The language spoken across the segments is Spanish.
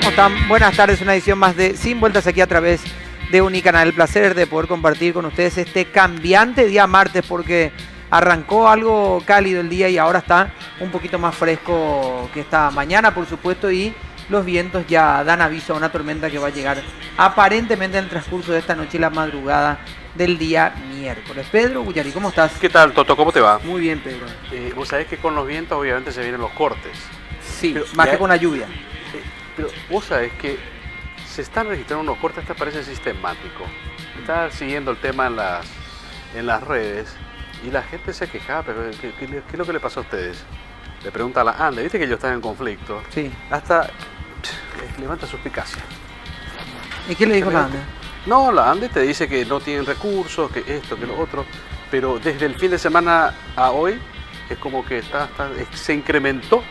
¿Cómo están? Buenas tardes, una edición más de Sin Vueltas aquí a través de Unicanal. El placer de poder compartir con ustedes este cambiante día martes, porque arrancó algo cálido el día y ahora está un poquito más fresco que esta mañana, por supuesto, y los vientos ya dan aviso a una tormenta que va a llegar aparentemente en el transcurso de esta noche y la madrugada del día miércoles. Pedro Guyari, ¿cómo estás? ¿Qué tal, Toto? ¿Cómo te va? Muy bien, Pedro. Vos sabés que con los vientos obviamente se vienen los cortes. Sí, pero más que con la lluvia. Pero vos sabés que se están registrando unos cortes, hasta parece sistemático. Estaba siguiendo el tema en las redes y la gente se quejaba, pero ¿qué es lo que le pasó a ustedes? Le pregunta a la ANDE, viste que ellos están en conflicto. Sí. Hasta levanta suspicacia. ¿Y qué le dijo la ANDE? No, la ANDE te dice que no tienen recursos, que esto, que lo otro, pero desde el fin de semana a hoy es como que se incrementó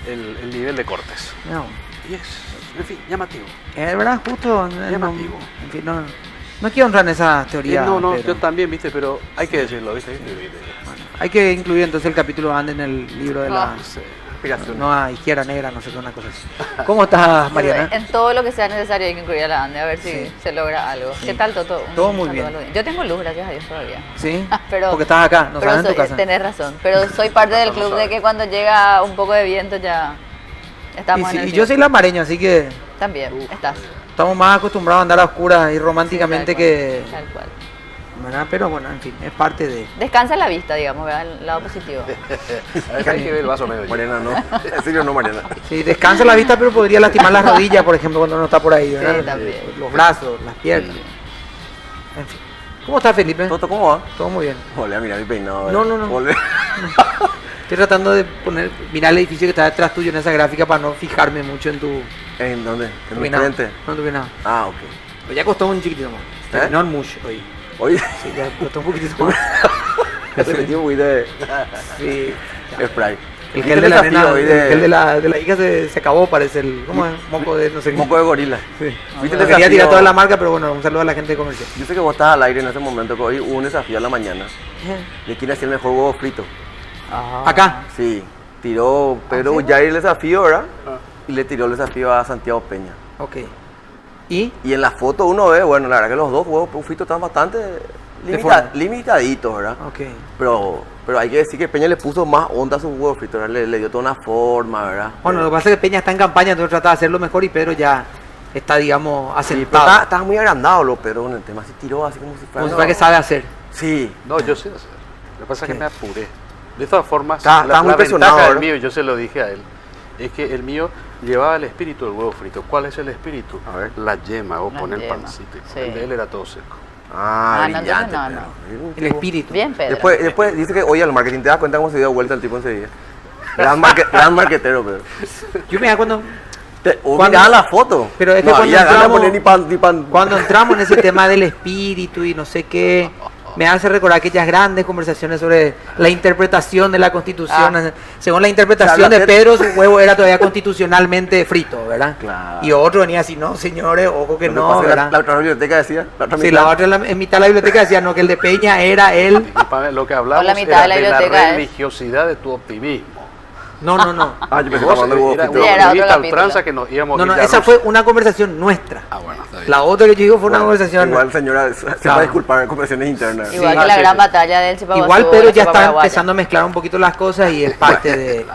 el nivel de cortes. No. Y es, en fin, llamativo. Es verdad, justo. Llamativo. En fin, no quiero honrar en esa teoría. No, pero yo también, viste, pero hay que decirlo, viste. Bueno, hay que incluir entonces el capítulo ANDE en el libro de la... Aspiraciones. No a izquierda negra, no sé qué, una cosa así. ¿Cómo estás, Mariana? En todo lo que sea necesario hay que incluir a la ANDE, a ver si se logra algo. Sí. ¿Qué tal, Toto? Todo muy bien. Yo tengo luz, gracias a Dios, todavía. ¿Sí? Pero, porque estás acá, no pero estás en tu casa. Tenés razón, pero soy parte del club de que cuando llega un poco de viento ya estamos en el y yo soy lamareño, así que también, estás. estamos más acostumbrados a andar a oscuras y románticamente Sí, tal cual. ¿verdad? Pero bueno, en fin, es parte de... Descansa la vista, digamos, ¿verdad? El lado positivo. Hay que ver el vaso medio. Mariana, no. En serio, no, Mariana. Sí, descansa la vista, pero podría lastimar las rodillas, por ejemplo, cuando uno está por ahí, ¿verdad? Sí, también. Los brazos, las piernas. En fin. ¿Cómo estás, Felipe? Toto, ¿cómo va? Todo muy bien. Volvé a mirar mi peinado. No. Volvé. Estoy tratando de mirar el edificio que está detrás tuyo en esa gráfica para no fijarme mucho en tu... ¿En dónde? ¿En mi peinado. frente? No tu peinado. Ah, ok. Pero ya costó un chiquitito más. No mucho hoy. Oye, Sí, ya costó un poquitito más. ya te metí un poquito de Sí. spray. El gel de la nena, el gel de la hija se acabó, parece el... ¿Cómo es? Moco de no sé qué. Moco de gorila. Sí. ¿Viste No el quería desafío? tirar toda la marca, pero bueno, un saludo a la gente de comercial. Yo sé que vos estabas al aire en ese momento, que hoy hubo un desafío a la mañana. ¿De quién hacía el mejor huevo frito? Acá. Sí. Tiró Pedro Guyari el desafío, ¿verdad? Y le tiró el desafío a Santiago Peña. Ok. ¿Y? Y en la foto uno ve, bueno, la verdad que los dos huevos fritos están bastante limitaditos, ¿verdad? Ok. Pero hay que decir que Peña le puso más onda a sus huevos fritos, ¿verdad? Le dio toda una forma, ¿verdad? Bueno, lo que pasa es que Peña está en campaña, entonces trata de hacerlo mejor y Pedro ya está, digamos, Sí, pero asentado. estaba muy agrandado, pero con el tema así tiró así como si fuera... Como si fuera que sabe hacer. Sí. No, yo sé hacer. Lo que pasa es ¿Qué? que me apuré. De todas formas, Estaba muy la presionado, ventaja del ¿verdad? mío, yo se lo dije a él, es que el mío llevaba el espíritu del huevo frito. ¿Cuál es el espíritu? A ver. La yema, o La poner el yema, pancito. sí. El de él era todo seco. Ah, no, brillante, entonces no. El espíritu. Bien, Pedro. Después dice que oye al marketing, ¿te das cuenta cómo se dio vuelta el tipo enseguida? Gran marquetero, Pedro. Yo me da cuando Mirá la foto. Pero es que no cuando había ganas de entramos- poner ni pan. Cuando entramos en ese tema del espíritu y no sé qué, me hace recordar aquellas grandes conversaciones sobre la interpretación de la Constitución. Según la interpretación de Pedro, su huevo era todavía constitucionalmente frito, ¿verdad? Claro. Y otro venía así, no, señores, ojo que Lo no, pasa es que ¿verdad? la otra biblioteca decía. La otra Sí, mitad. la otra en mitad de la biblioteca decía, no, que el de Peña era él. Disculpame, lo que hablamos O la mitad era de la de la biblioteca es- religiosidad de tu optimismo. No. Ah, yo pensé que Vos estaba hablando de huevo era frito. un Era otro optimista a capítulo. ultranza que nos íbamos a No, ir de esa Rusia. fue una conversación nuestra. Ah, bueno, está bien. La otra que yo digo fue una Bueno, conversación... Igual, señora, se va Claro. a disculpar en conversaciones internas. Igual Sí. que la Sí, gran sí. batalla del Chipaguazú. Igual Pedro ya la está Chipa-Paraguaya. empezando a mezclar un poquito las cosas y es parte de...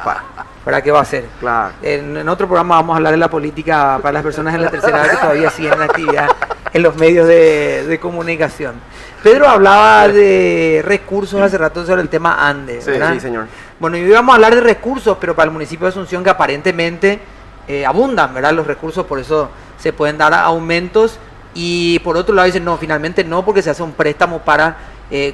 ¿Para qué va a ser? Claro. En otro programa vamos a hablar de la política para las personas en la tercera edad que todavía siguen en actividad en los medios de comunicación. Pedro hablaba de recursos hace rato sobre el tema ANDE, Sí, ¿verdad? Sí, señor. Bueno, y hoy vamos a hablar de recursos, pero para el municipio de Asunción que aparentemente abundan, ¿verdad? Los recursos, por eso se pueden dar aumentos. Y por otro lado dicen, no, finalmente no, porque se hace un préstamo para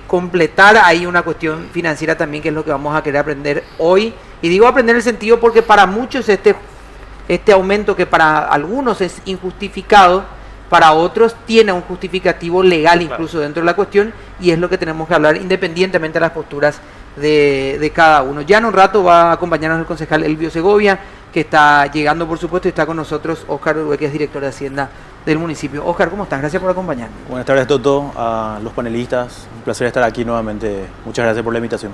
completar ahí una cuestión financiera también, que es lo que vamos a querer aprender hoy. Y digo aprender en el sentido porque para muchos este aumento, que para algunos es injustificado, para otros tiene un justificativo legal incluso dentro de la cuestión, y es lo que tenemos que hablar independientemente de las posturas de cada uno. Ya en un rato va a acompañarnos el concejal Elvio Segovia, que está llegando por supuesto, y está con nosotros Óscar Uruguay, que es director de Hacienda del municipio. Óscar, ¿cómo estás? Gracias por acompañarnos. Buenas tardes, Toto, a los panelistas. Un placer estar aquí nuevamente. Muchas gracias por la invitación.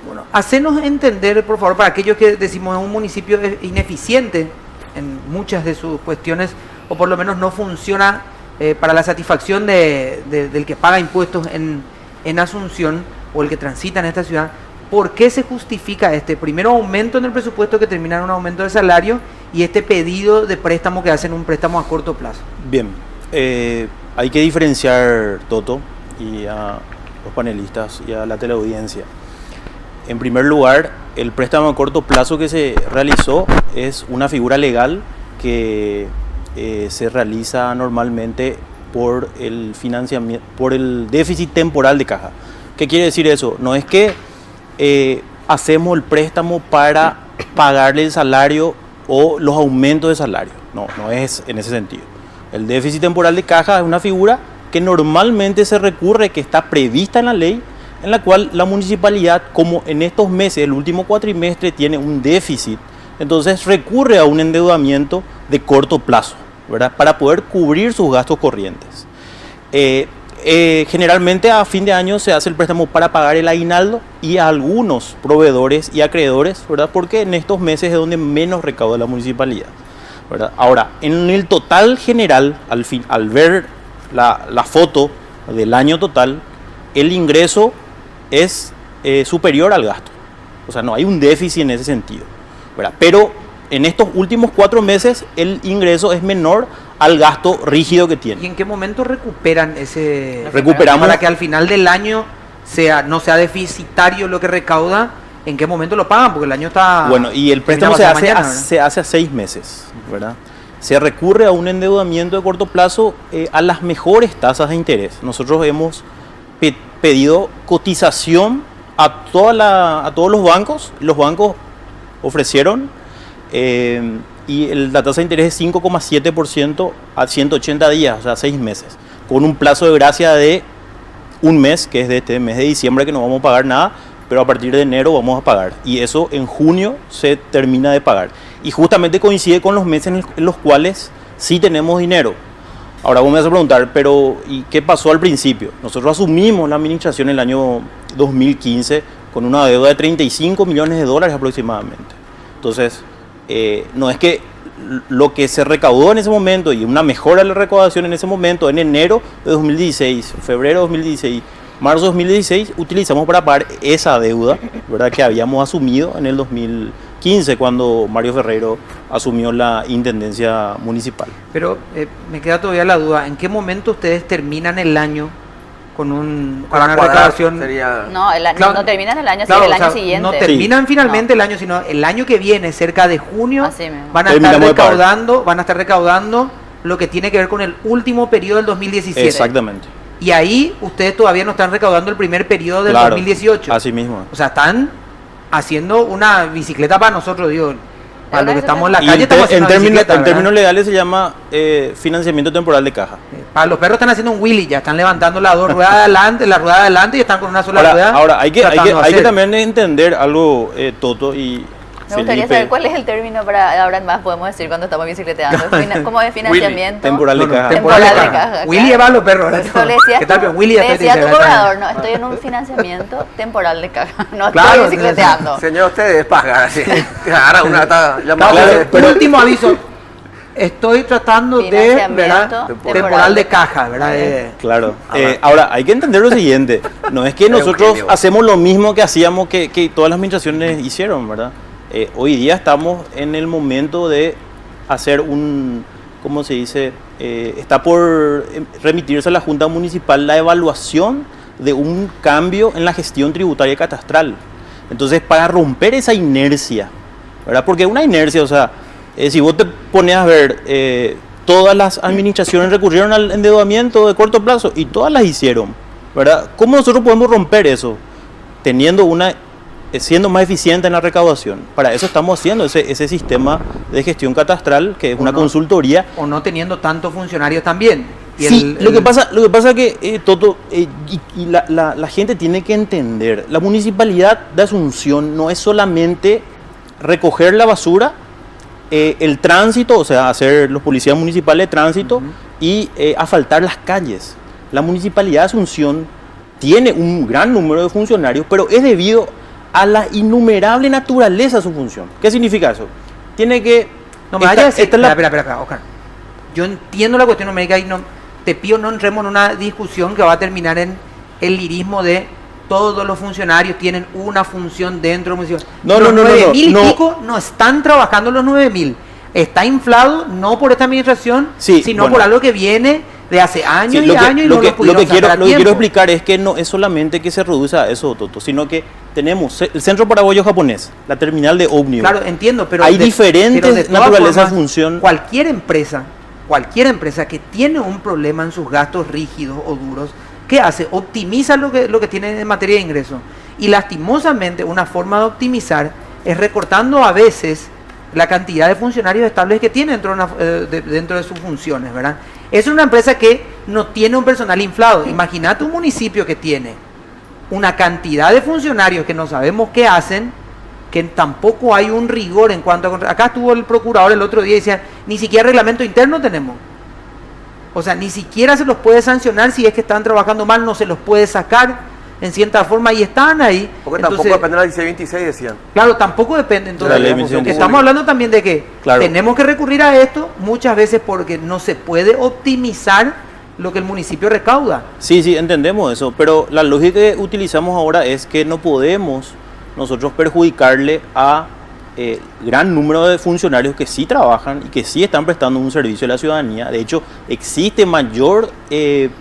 Bueno, hacenos entender, por favor, para aquellos que decimos es un municipio ineficiente, en muchas de sus cuestiones, o por lo menos no funciona para la satisfacción del que paga impuestos en Asunción o el que transita en esta ciudad. ¿Por qué se justifica este primero aumento en el presupuesto que termina en un aumento de salario y este pedido de préstamo que hacen un préstamo a corto plazo? Bien, hay que diferenciar, Toto, y a los panelistas y a la teleaudiencia. En primer lugar, el préstamo a corto plazo que se realizó es una figura legal que se realiza normalmente por el financiamiento, por el déficit temporal de caja. ¿Qué quiere decir eso? No es que hacemos el préstamo para pagarle el salario o los aumentos de salario. No es en ese sentido. El déficit temporal de caja es una figura que normalmente se recurre, que está prevista en la ley, en la cual la municipalidad, como en estos meses, el último cuatrimestre, tiene un déficit, entonces recurre a un endeudamiento de corto plazo, ¿verdad? Para poder cubrir sus gastos corrientes. Generalmente a fin de año se hace el préstamo para pagar el aguinaldo y a algunos proveedores y acreedores, ¿verdad? Porque en estos meses es donde menos recauda la municipalidad, ¿verdad? Ahora, en el total general, al ver la foto del año total, el ingreso es superior al gasto. O sea, no hay un déficit en ese sentido, ¿verdad? Pero en estos últimos 4 meses el ingreso es menor al gasto rígido que tiene. ¿Y en qué momento recuperan ese? Recuperamos para que al final del año no sea deficitario lo que recauda. ¿En qué momento lo pagan? Porque el año está... Bueno, y el préstamo se hace a 6 meses, ¿verdad? Se recurre a un endeudamiento de corto plazo a las mejores tasas de interés. Nosotros hemos pedido cotización a todos los bancos. Los bancos ofrecieron y la tasa de interés es 5,7% a 180 días, o sea, 6 meses, con un plazo de gracia de un mes, que es de este mes de diciembre, que no vamos a pagar nada, pero a partir de enero vamos a pagar. Y eso en junio se termina de pagar. Y justamente coincide con los meses en los cuales sí tenemos dinero. Ahora vos me vas a preguntar, pero ¿y qué pasó al principio? Nosotros asumimos la administración en el año 2015 con una deuda de 35 millones de dólares aproximadamente. Entonces, no es que lo que se recaudó en ese momento y una mejora de la recaudación en ese momento, en enero de 2016, febrero de 2016, marzo de 2016, utilizamos para pagar esa deuda, ¿verdad?, que habíamos asumido en el 2015 cuando Mario Ferreiro asumió la intendencia municipal. Pero me queda todavía la duda, ¿en qué momento ustedes terminan el año con una recaudación? No, claro, no terminan el año, claro, el año siguiente. No terminan finalmente el año, sino el año que viene, cerca de junio, van a estar recaudando lo que tiene que ver con el último periodo del 2017. Exactamente. Y ahí ustedes todavía no están recaudando el primer periodo del 2018. Así mismo. O sea, están haciendo una bicicleta para nosotros, digo. Para los que estamos en la Y calle estamos haciendo en términos legales se llama financiamiento temporal de caja. Para los perros están haciendo un wheelie, ya están levantando las dos ruedas adelante, la rueda adelante y están con una sola rueda. Ahora hay que también entender algo, Toto y Me gustaría Felipe. saber cuál es el término para ahora en más podemos decir cuando estamos bicicleteando. ¿Cómo es financiamiento? Temporal de caja. Temporal de caja. Willy va a los perros. ¿Qué tal, Willy? Decía tu cobrador, no, estoy en un financiamiento temporal de caja. No estoy bicicleteando. Señor, usted paga así. Ahora una pero último aviso. Estoy tratando de, ¿verdad? Temporal de caja, ¿verdad? Claro. Ahora, hay que entender lo siguiente. No es que nosotros hacemos lo mismo que hacíamos que todas las administraciones hicieron, ¿verdad? Hoy día estamos en el momento de hacer ¿cómo se dice? Está por remitirse a la Junta Municipal la evaluación de un cambio en la gestión tributaria catastral. Entonces, para romper esa inercia, ¿verdad? Porque una inercia, o sea, si vos te pones a ver, todas las administraciones recurrieron al endeudamiento de corto plazo y todas las hicieron, ¿verdad? ¿Cómo nosotros podemos romper eso? Siendo más eficiente en la recaudación. Para eso estamos haciendo ese sistema de gestión catastral, que es una consultoría. O no teniendo tantos funcionarios también. Sí, lo que pasa es que, Toto, la gente tiene que entender, la municipalidad de Asunción no es solamente recoger la basura, el tránsito, o sea, hacer los policías municipales de tránsito y asfaltar las calles. La municipalidad de Asunción tiene un gran número de funcionarios, pero es debido a la innumerable naturaleza de su función. ¿Qué significa eso? Tiene que No me vayas a decir, espera, Oscar. Yo entiendo la cuestión numérica y no, te pido no entremos en una discusión que va a terminar en el lirismo de todos los funcionarios tienen una función dentro del municipio. Los 9.000 y pico no están trabajando los 9.000. Está inflado no por esta administración, sino por algo que viene de hace años y años y no lo pudieron sacar a tiempo. Lo que quiero explicar es que no es solamente que se reduce a eso, Toto, sino que tenemos el Centro Paraguayo Japonés, la terminal de ómnibus. Claro, entiendo, pero hay diferentes naturalezas de función. Cualquier empresa que tiene un problema en sus gastos rígidos o duros, ¿qué hace? Optimiza lo que tiene en materia de ingreso. Y lastimosamente una forma de optimizar es recortando a veces la cantidad de funcionarios estables que tiene dentro de sus funciones, ¿verdad? Es una empresa que no tiene un personal inflado. Imagínate un municipio que tiene una cantidad de funcionarios que no sabemos qué hacen, que tampoco hay un rigor en cuanto a... Acá estuvo el procurador el otro día y decía, ni siquiera reglamento interno tenemos. O sea, ni siquiera se los puede sancionar si es que están trabajando mal, no se los puede sacar en cierta forma y están ahí. Porque entonces, tampoco depende de la 1626, decían. Claro, tampoco depende. Entonces, porque estamos hablando también de que tenemos que recurrir a esto muchas veces porque no se puede optimizar lo que el municipio recauda. Sí, entendemos eso, pero la lógica que utilizamos ahora es que no podemos nosotros perjudicarle a gran número de funcionarios que sí trabajan y que sí están prestando un servicio a la ciudadanía. De hecho, existe mayor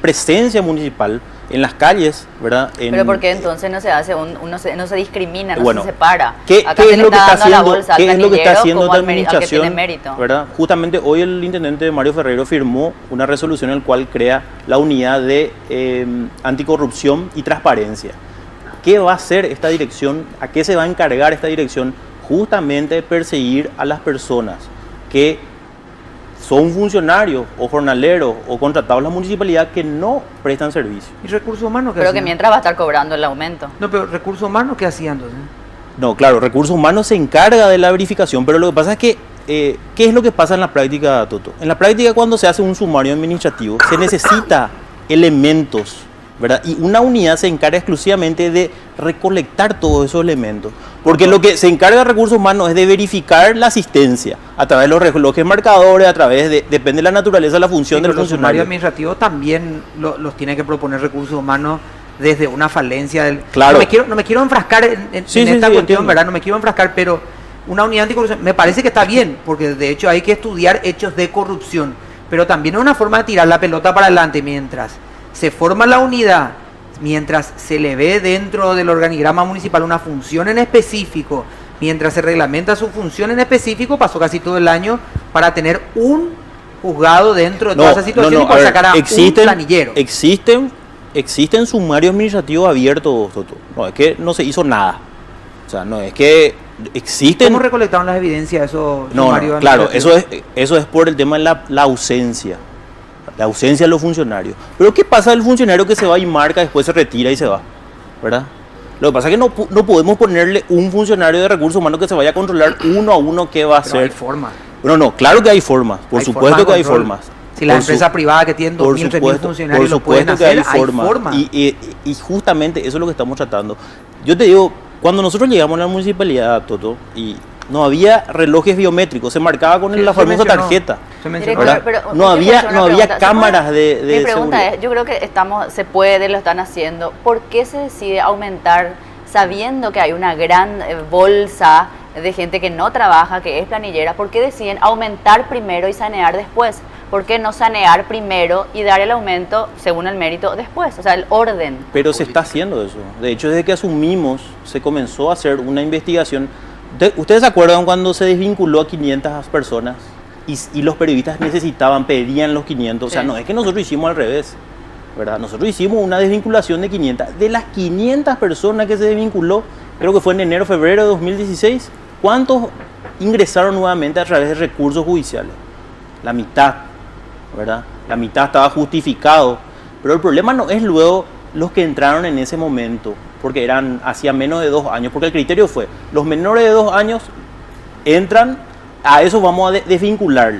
presencia municipal en las calles, ¿verdad? Pero ¿por qué entonces no se hace no se discrimina, no bueno, se separa? ¿Qué es lo que está haciendo, ¿qué es lo que está haciendo esta administración? ¿Verdad? Justamente hoy el intendente Mario Ferreiro firmó una resolución en la cual crea la unidad de anticorrupción y transparencia. ¿Qué va a hacer esta dirección? ¿A qué se va a encargar esta dirección? Justamente perseguir a las personas que son funcionarios o jornaleros o contratados en la municipalidad que no prestan servicio. ¿Y recursos humanos qué Pero hacían? que mientras va a estar cobrando el aumento. No, pero recursos humanos ¿qué hacían entonces? No, claro, recursos humanos se encarga de la verificación, pero lo que pasa es que, ¿qué es lo que pasa en la práctica, Toto? En la práctica, cuando se hace un sumario administrativo, se necesita elementos, ¿verdad? Y una unidad se encarga exclusivamente de recolectar todos esos elementos. Porque lo que se encarga de recursos humanos es de verificar la asistencia a través de los relojes marcadores, a través de, depende de la naturaleza de la función del funcionario. Los sumarios administrativos también los tiene que proponer recursos humanos desde una falencia del... Claro. No me quiero enfrascar en esta cuestión, entiendo. ¿Verdad? No me quiero enfrascar, pero una unidad anticorrupción me parece que está bien, porque de hecho hay que estudiar hechos de corrupción, pero también es una forma de tirar la pelota para adelante mientras se forma la unidad, mientras se le ve dentro del organigrama municipal una función en específico, mientras se reglamenta su función en específico, pasó casi todo el año para tener un juzgado dentro de toda esa situación y para sacar a un planillero. Existen sumarios administrativos abiertos, Toto. No es que no se hizo nada. O sea, no es que existen... ¿Cómo recolectaron las evidencias de esos sumarios administrativos? Claro, eso es por el tema de la ausencia. La ausencia de los funcionarios. Pero ¿qué pasa del funcionario que se va y marca, después se retira y se va? ¿Verdad? Lo que pasa es que no podemos ponerle un funcionario de recursos humanos que se vaya a controlar uno a uno qué va a hacer. Hay formas. No, claro que hay formas. Por supuesto que hay formas. Si las empresas privadas que tienen 2.000, 3.000 funcionarios lo pueden hacer, hay formas. Y justamente eso es lo que estamos tratando. Yo te digo, cuando nosotros llegamos a la municipalidad, Toto, y no había relojes biométricos, se marcaba con la famosa tarjeta. Pero no había cámaras de Mi pregunta seguridad. es, yo creo que lo están haciendo. ¿Por qué se decide aumentar sabiendo que hay una gran bolsa de gente que no trabaja, que es planillera? ¿Por qué deciden aumentar primero y sanear después? ¿Por qué no sanear primero y dar el aumento según el mérito después? O sea, el orden. Pero se está haciendo eso. De hecho, desde que asumimos, se comenzó a hacer una investigación. ¿Ustedes se acuerdan cuando se desvinculó a 500 personas y los periodistas pedían los 500? O sea, no es que nosotros hicimos al revés, ¿verdad? Nosotros hicimos una desvinculación de 500. De las 500 personas que se desvinculó, creo que fue en enero, febrero de 2016, ¿cuántos ingresaron nuevamente a través de recursos judiciales? La mitad, ¿verdad? La mitad estaba justificado. Pero el problema no es luego los que entraron en ese momento, porque eran hacía menos de 2 años, porque el criterio fue, los menores de 2 años entran, a eso vamos a desvincular.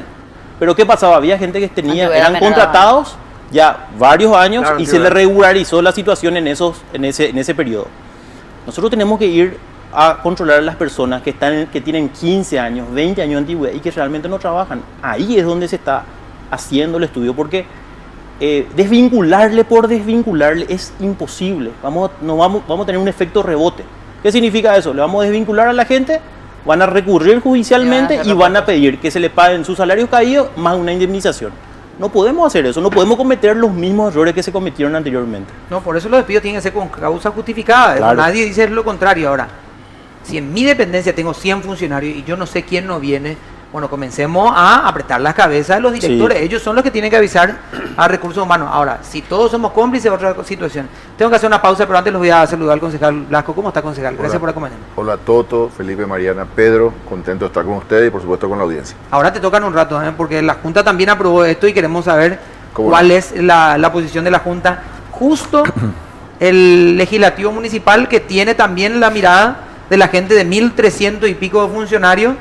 Pero ¿qué pasaba? Había gente que eran contratados ya varios años, claro, y se le regularizó la situación en ese periodo. Nosotros tenemos que ir a controlar a las personas que tienen 15 años, 20 años de antigüedad y que realmente no trabajan. Ahí es donde se está haciendo el estudio, porque desvincularle por desvincularle es imposible. Vamos a tener un efecto rebote. ¿Qué significa eso? Le vamos a desvincular a la gente, van a recurrir judicialmente y van a pedir que se le paguen sus salarios caídos más una indemnización. No podemos hacer eso, no podemos cometer los mismos errores que se cometieron anteriormente. No, por eso los despidos tienen que ser con causa justificada. Claro. Nadie dice lo contrario. Ahora, si en mi dependencia tengo 100 funcionarios y yo no sé quién no viene, bueno, comencemos a apretar las cabezas de los directores. Sí. Ellos son los que tienen que avisar a recursos humanos. Ahora, si todos somos cómplices, otra situación. Tengo que hacer una pausa, pero antes los voy a saludar al concejal Blasco. ¿Cómo está, concejal? Gracias Hola. por acompañarnos. Hola Toto, Felipe, Mariana, Pedro, contento de estar con ustedes y por supuesto con la audiencia. Ahora te tocan un rato, porque la Junta también aprobó esto y queremos saber ¿Cómo cuál no? es la posición de la Junta. Justo el legislativo municipal, que tiene también la mirada de la gente de 1.300 y pico de funcionarios,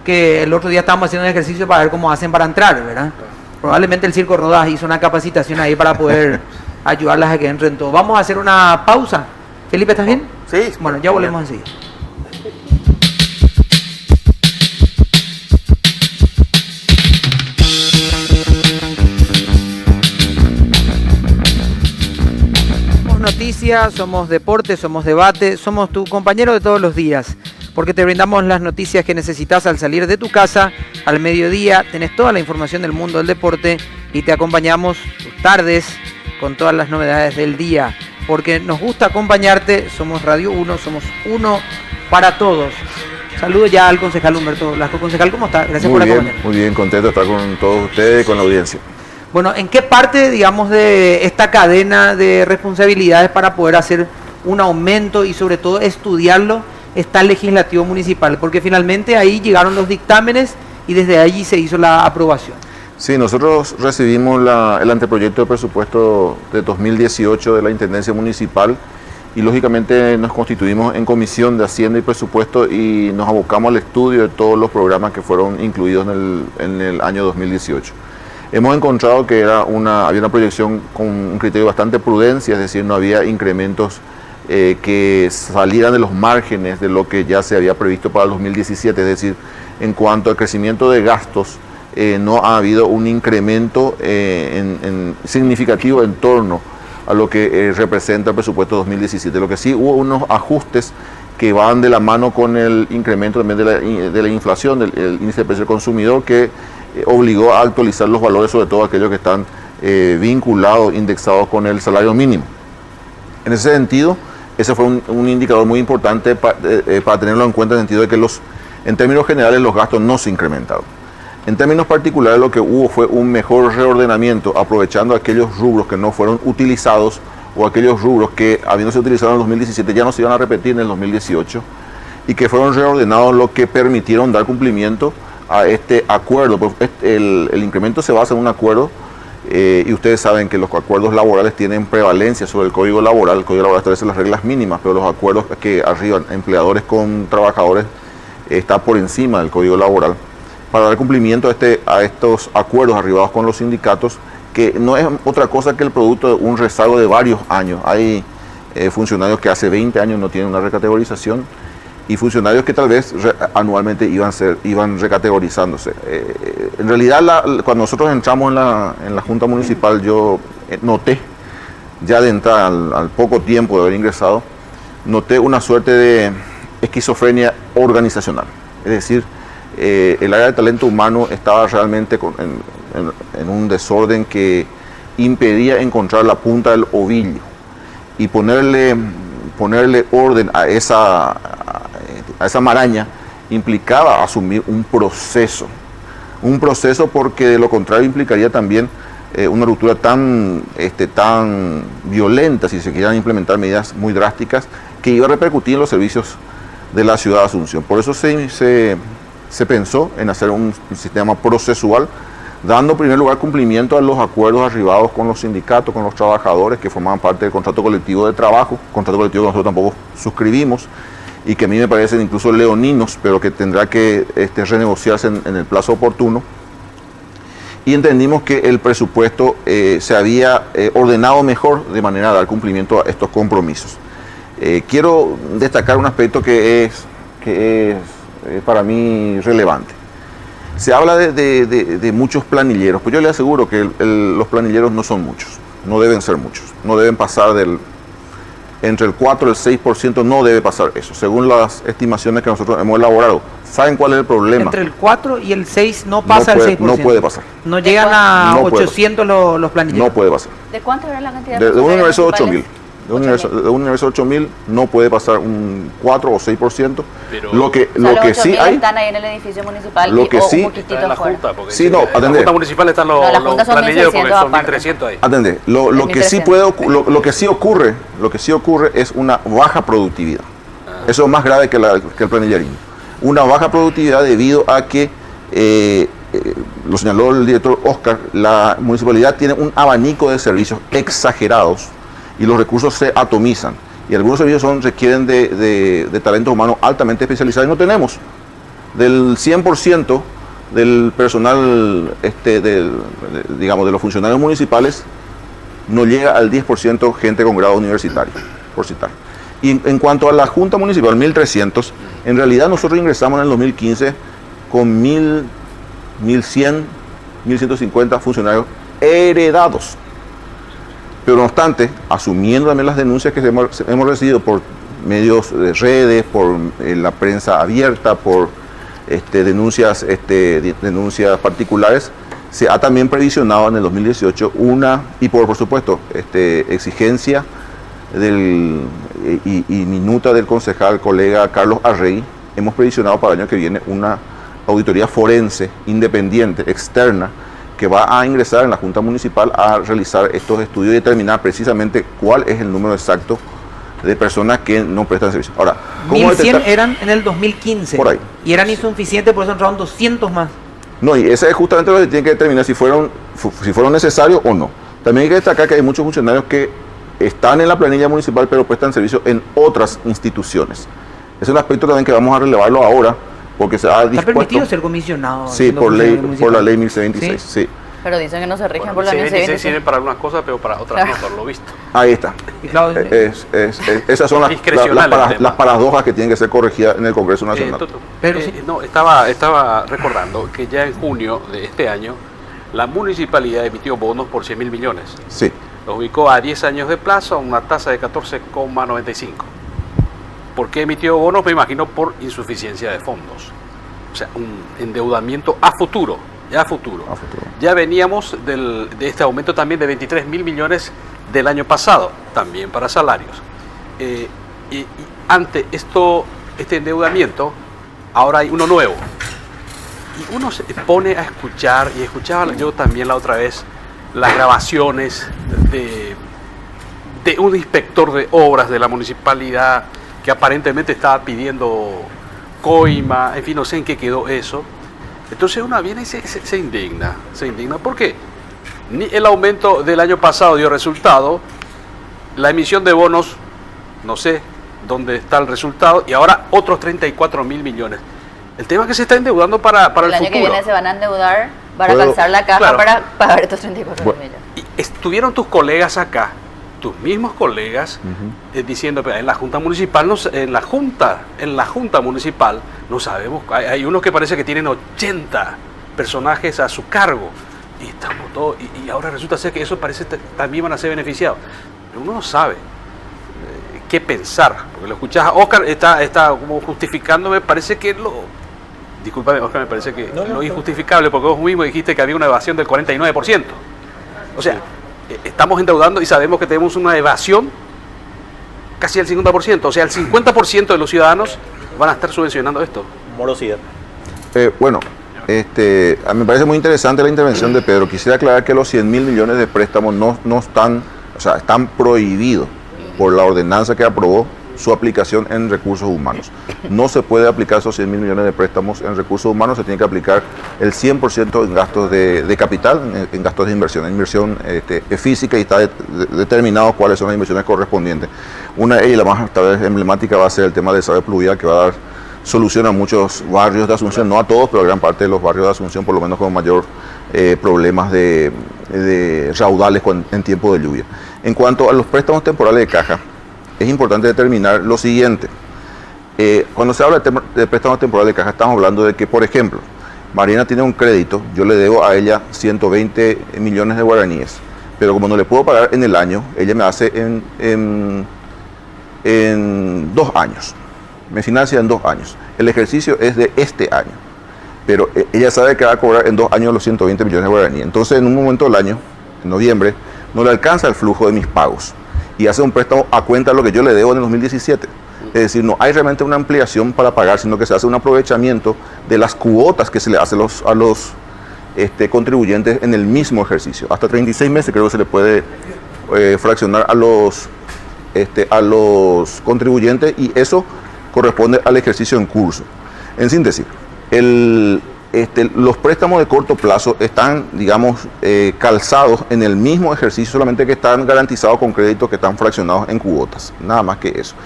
que el otro día estábamos haciendo un ejercicio para ver cómo hacen para entrar, ¿verdad? Probablemente el Circo Rodas hizo una capacitación ahí para poder ayudarlas a que entren todos. Vamos a hacer una pausa. Felipe, ¿estás bien? Sí. Bueno, ya volvemos enseguida. Somos noticias, somos deporte, somos debate, somos tu compañero de todos los días, porque te brindamos las noticias que necesitas al salir de tu casa, al mediodía, tenés toda la información del mundo del deporte y te acompañamos tus tardes con todas las novedades del día, porque nos gusta acompañarte, somos Radio 1, somos uno para todos. Saludo ya al concejal Humberto Blasco. Concejal, ¿cómo está? Gracias por acompañarnos. Muy bien, contento de estar con todos ustedes y con la audiencia. Bueno, ¿en qué parte, digamos, de esta cadena de responsabilidades para poder hacer un aumento y sobre todo estudiarlo está el legislativo municipal? Porque finalmente ahí llegaron los dictámenes y desde allí se hizo la aprobación. Sí, nosotros recibimos el anteproyecto de presupuesto de 2018 de la Intendencia Municipal y lógicamente nos constituimos en Comisión de Hacienda y Presupuesto y nos abocamos al estudio de todos los programas que fueron incluidos en el año 2018. Hemos encontrado que había una proyección con un criterio bastante prudencia, es decir, no había incrementos que salieran de los márgenes de lo que ya se había previsto para el 2017, es decir, en cuanto al crecimiento de gastos, no ha habido un incremento significativo en torno a lo que representa el presupuesto 2017. Lo que sí hubo unos ajustes que van de la mano con el incremento también de la inflación, del índice de precio del consumidor, que obligó a actualizar los valores, sobre todo aquellos que están vinculados, indexados con el salario mínimo. En ese sentido, ese fue un indicador muy importante para tenerlo en cuenta, en el sentido de que en términos generales los gastos no se incrementaron. En términos particulares, lo que hubo fue un mejor reordenamiento, aprovechando aquellos rubros que no fueron utilizados o aquellos rubros que, habiéndose utilizado en el 2017, ya no se iban a repetir en el 2018 y que fueron reordenados, lo que permitieron dar cumplimiento a este acuerdo. El incremento se basa en un acuerdo y ustedes saben que los acuerdos laborales tienen prevalencia sobre el Código Laboral. El Código Laboral establece las reglas mínimas, pero los acuerdos que arriban empleadores con trabajadores está por encima del Código Laboral, para dar cumplimiento a estos acuerdos arribados con los sindicatos, que no es otra cosa que el producto de un rezago de varios años. Hay funcionarios que hace 20 años no tienen una recategorización y funcionarios que tal vez anualmente iban recategorizándose. En realidad, cuando nosotros entramos en la Junta Municipal, yo noté, ya de entrada, al poco tiempo de haber ingresado, noté una suerte de esquizofrenia organizacional. Es decir, el área de talento humano estaba realmente en un desorden que impedía encontrar la punta del ovillo y ponerle orden a esa maraña implicaba asumir un proceso porque de lo contrario implicaría también una ruptura tan violenta, si se quieran implementar medidas muy drásticas, que iba a repercutir en los servicios de la ciudad de Asunción. Por eso se pensó en hacer un sistema procesual, dando en primer lugar cumplimiento a los acuerdos arribados con los sindicatos, con los trabajadores que formaban parte del contrato colectivo de trabajo, contrato colectivo que nosotros tampoco suscribimos y que a mí me parecen incluso leoninos, pero que tendrá que renegociarse en el plazo oportuno. Y entendimos que el presupuesto se había ordenado mejor de manera a dar cumplimiento a estos compromisos. Quiero destacar un aspecto que es para mí relevante. Se habla de muchos planilleros, pues yo le aseguro que los planilleros no son muchos, no deben ser muchos, no deben pasar entre el 4 y el 6%, no debe pasar eso, según las estimaciones que nosotros hemos elaborado. ¿Saben cuál es el problema? Entre el 4 y el 6 no pasa el 6%. el 6%. No puede pasar. No llegan a No puede 800 los planilleros. No puede pasar. ¿De cuánto era la cantidad De un universo de municipales? 8.000. De un universo de 8.000 no puede pasar un 4 o 6%. Pero, lo que O sea, los sí 8.000 hay... están ahí en el edificio municipal Lo que o sí- un está poquitito en la afuera. Junta, porque Sí, no, en la atendé. Junta Municipal están No, la los Junta son planilleros porque 1.600 son aparte. 1.300 ahí. Atendé. Lo que sí 1.300. lo que sí ocurre es una baja productividad. Eso es más grave que el planillerismo. Una baja productividad debido a que, lo señaló el director Oscar, la municipalidad tiene un abanico de servicios exagerados y los recursos se atomizan. Y algunos servicios requieren de talentos humanos altamente especializados y no tenemos. Del 100% del personal, digamos, de los funcionarios municipales, no llega al 10% gente con grado universitario, por citar. Y en cuanto a la Junta Municipal, 1.300, en realidad nosotros ingresamos en el 2015 con 1.100, 1.150 funcionarios heredados. Pero no obstante, asumiendo también las denuncias que hemos recibido por medios de redes, por la prensa abierta, por denuncias particulares, se ha también previsionado en el 2018 y por supuesto, exigencia y minuta del concejal colega Carlos Arrey, hemos previsionado para el año que viene una auditoría forense independiente, externa, que va a ingresar en la Junta Municipal a realizar estos estudios y determinar precisamente cuál es el número exacto de personas que no prestan servicio. Ahora, ¿cómo 1.100 detectar? eran en el 2015. Por ahí. Y eran insuficientes, por eso entraron 200 más. No, y ese es justamente lo que tiene que determinar si fueron necesarios o no. También hay que destacar que hay muchos funcionarios que están en la planilla municipal pero prestan servicio en otras instituciones. Es un aspecto también que vamos a relevarlo ahora porque se ha Está dispuesto... permitido ser comisionado. Sí, siendo por funcionario la municipal. ley 1126, sí. Pero dicen que no se rigen Bueno, por la ley C26 C26. sirve para algunas cosas, pero para otras no, por lo visto. Ahí está. Y claro, Esas son Discrecional el tema. las paradojas que tienen que ser corregidas en el Congreso Nacional. Toto, Pero sí. no, estaba recordando que ya en junio de este año la municipalidad emitió bonos por 100.000 millones. Sí. Los ubicó a 10 años de plazo a una tasa de 14,95. ¿Por qué emitió bonos? Me imagino por insuficiencia de fondos. O sea, un endeudamiento a futuro. Ya a futuro. A futuro. Ya veníamos de este aumento también de 23.000 millones del año pasado, también para salarios. Y ante este endeudamiento, ahora hay uno nuevo. Y uno se pone a escuchar, y escuchaba yo también la otra vez, las grabaciones de un inspector de obras de la municipalidad que aparentemente estaba pidiendo coima, en fin, no sé en qué quedó eso. Entonces uno viene y se indigna. ¿Por qué? Ni el aumento del año pasado dio resultado, la emisión de bonos, no sé dónde está el resultado, y ahora otros 34.000 millones. El tema es que se está endeudando para el El año futuro. que viene se van a endeudar para Puedo- calzar la caja Claro. para pagar estos 34 Bueno. millones. Y estuvieron tus colegas acá, tus mismos colegas, diciendo que en la Junta Municipal, en la Junta Municipal, no sabemos, hay unos que parece que tienen 80 personajes a su cargo, y estamos todos, y ahora resulta ser que eso parece que también van a ser beneficiados. Pero uno no sabe qué pensar, porque lo escuchás a Oscar, está como justificando, me parece que discúlpame Oscar, me parece que lo injustificable, porque vos mismo dijiste que había una evasión del 49%. O sea, estamos endeudando y sabemos que tenemos una evasión casi del 50%. O sea, el 50% de los ciudadanos van a estar subvencionando esto. Morosidad. Bueno, a mí me parece muy interesante la intervención de Pedro. Quisiera aclarar que los 100.000 millones de préstamos no están, o sea, están prohibidos por la ordenanza que aprobó su aplicación en recursos humanos. No se puede aplicar esos 100.000 millones de préstamos en recursos humanos, se tiene que aplicar el 100% en gastos de capital, en gastos de inversión. En inversión es física y está determinado cuáles son las inversiones correspondientes. Una de ellas, la más tal vez emblemática, va a ser el tema del desagüe pluvial, que va a dar solución a muchos barrios de Asunción, no a todos, pero a gran parte de los barrios de Asunción, por lo menos con mayor problemas de raudales en tiempo de lluvia. En cuanto a los préstamos temporales de caja, es importante determinar lo siguiente. Cuando se habla de préstamo temporal de caja, estamos hablando de que, por ejemplo, Mariana tiene un crédito, yo le debo a ella 120 millones de guaraníes, pero como no le puedo pagar en el año, ella me hace en 2 años, me financia en 2 años. El ejercicio es de este año, pero ella sabe que va a cobrar en 2 años los 120 millones de guaraníes. Entonces, en un momento del año, en noviembre, no le alcanza el flujo de mis pagos y hace un préstamo a cuenta de lo que yo le debo en el 2017. Es decir, no hay realmente una ampliación para pagar, sino que se hace un aprovechamiento de las cuotas que se le hace a los contribuyentes en el mismo ejercicio. Hasta 36 meses creo que se le puede fraccionar a los contribuyentes, y eso corresponde al ejercicio en curso. En síntesis, los préstamos de corto plazo están, digamos, calzados en el mismo ejercicio, solamente que están garantizados con créditos que están fraccionados en cuotas, nada más que eso.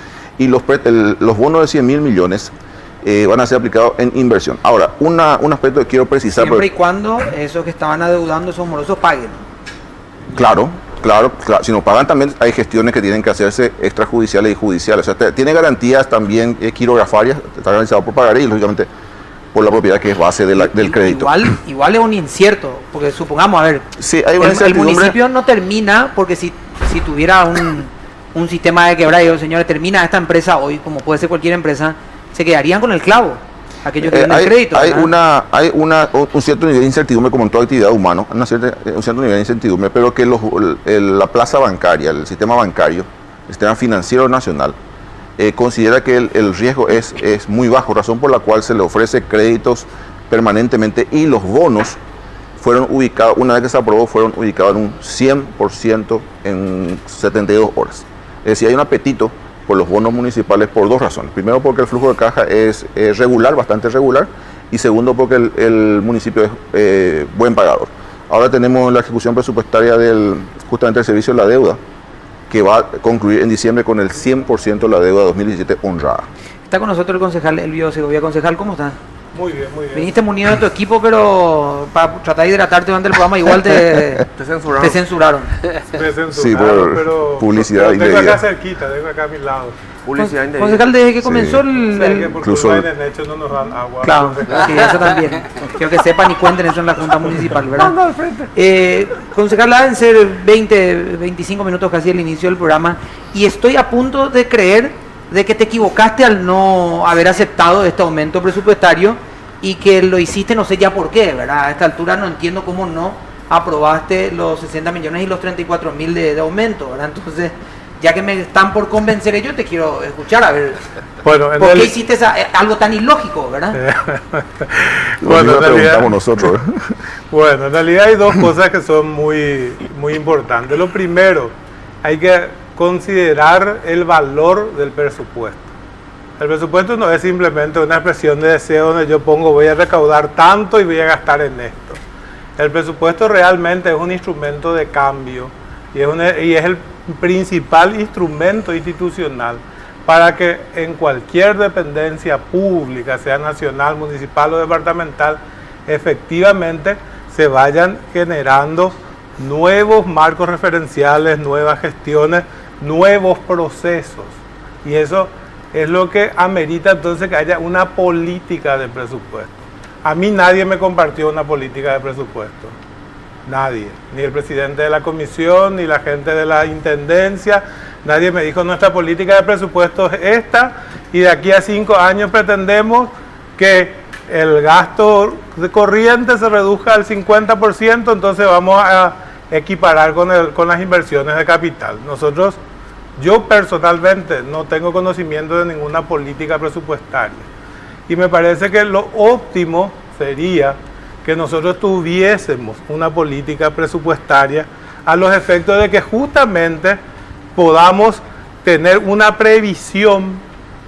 Y los bonos de 100.000 millones van a ser aplicados en inversión. Ahora, un aspecto que quiero precisar. Siempre y cuando esos que estaban adeudando, esos morosos, paguen. Claro. Si no pagan, también hay gestiones que tienen que hacerse extrajudiciales y judiciales. O sea, tiene garantías también quirografarias, está garantizado por pagaré y, lógicamente, por la propiedad que es base del crédito. Igual es un incierto, porque supongamos, a ver, sí, hay una el municipio no termina, porque si tuviera un sistema de quebrada, y señores, termina esta empresa hoy, como puede ser cualquier empresa, se quedarían con el clavo, aquellos que tienen el crédito. Hay un cierto nivel de incertidumbre, como en toda actividad humana, un cierto nivel de incertidumbre, pero que la plaza bancaria, el sistema bancario, el sistema financiero nacional, considera que el riesgo es muy bajo, razón por la cual se le ofrece créditos permanentemente, y los bonos fueron ubicados, una vez que se aprobó, fueron ubicados en un 100% en 72 horas. Es decir, hay un apetito por los bonos municipales por 2 razones. Primero, porque el flujo de caja es regular, bastante regular, y segundo, porque el municipio es buen pagador. Ahora tenemos la ejecución presupuestaria justamente del servicio de la deuda, que va a concluir en diciembre con el 100% de la deuda 2017 honrada. Está con nosotros el concejal Elvio Segovia. Concejal, ¿cómo estás? Muy bien, muy bien. Viniste munido de tu equipo, pero para tratar de hidratarte durante el programa igual te censuraron. Sí, por publicidad indebida. Tengo acá cerquita, tengo acá a mi lado. Publicidad indebida. Concejal, desde que comenzó incluso en el hecho no nos dan agua. Claro, sí, eso también. Quiero que sepan y cuenten eso en la Junta Municipal, ¿verdad? No, al frente. Concejal, deben ser 25 minutos casi el inicio del programa, y estoy a punto de creer de que te equivocaste al no haber aceptado este aumento presupuestario, y que lo hiciste no sé ya por qué, ¿verdad? A esta altura no entiendo cómo no aprobaste los 60 millones y los 34.000 de aumento, ¿verdad? Entonces, ya que me están por convencer ellos, te quiero escuchar, a ver, bueno, ¿por qué hiciste algo tan ilógico, verdad? Bueno, en realidad, nosotros. Bueno, en realidad hay 2 cosas que son muy, muy importantes. Lo primero, hay que considerar el valor del presupuesto. El presupuesto no es simplemente una expresión de deseo donde yo pongo voy a recaudar tanto y voy a gastar en esto. El presupuesto realmente es un instrumento de cambio y es el principal instrumento institucional para que en cualquier dependencia pública, sea nacional, municipal o departamental, efectivamente se vayan generando nuevos marcos referenciales, nuevas gestiones, nuevos procesos. Y eso es lo que amerita entonces que haya una política de presupuesto. A mí nadie me compartió una política de presupuesto. Nadie. Ni el presidente de la comisión, ni la gente de la intendencia. Nadie me dijo nuestra política de presupuesto es esta, y de aquí a 5 años pretendemos que el gasto de corriente se reduzca al 50%, entonces vamos a equiparar con las inversiones de capital. Yo personalmente no tengo conocimiento de ninguna política presupuestaria, y me parece que lo óptimo sería que nosotros tuviésemos una política presupuestaria a los efectos de que justamente podamos tener una previsión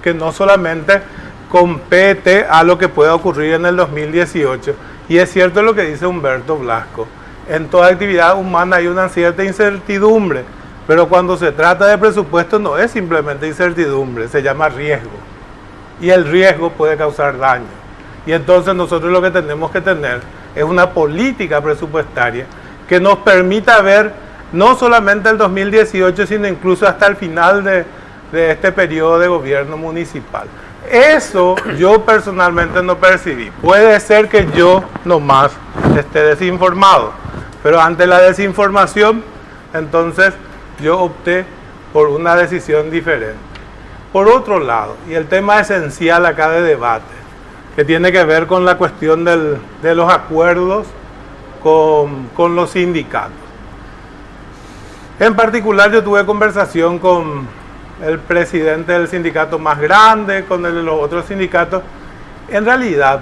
que no solamente compete a lo que pueda ocurrir en el 2018. Y es cierto lo que dice Humberto Blasco, en toda actividad humana hay una cierta incertidumbre, pero cuando se trata de presupuesto no es simplemente incertidumbre, se llama riesgo. Y el riesgo puede causar daño. Y entonces nosotros lo que tenemos que tener es una política presupuestaria que nos permita ver no solamente el 2018, sino incluso hasta el final de este periodo de gobierno municipal. Eso yo personalmente no percibí. Puede ser que yo nomás esté desinformado, pero ante la desinformación, entonces yo opté por una decisión diferente. Por otro lado, y el tema esencial acá de debate, que tiene que ver con la cuestión de los acuerdos con los sindicatos. En particular, yo tuve conversación con el presidente del sindicato más grande, con el de los otros sindicatos. En realidad,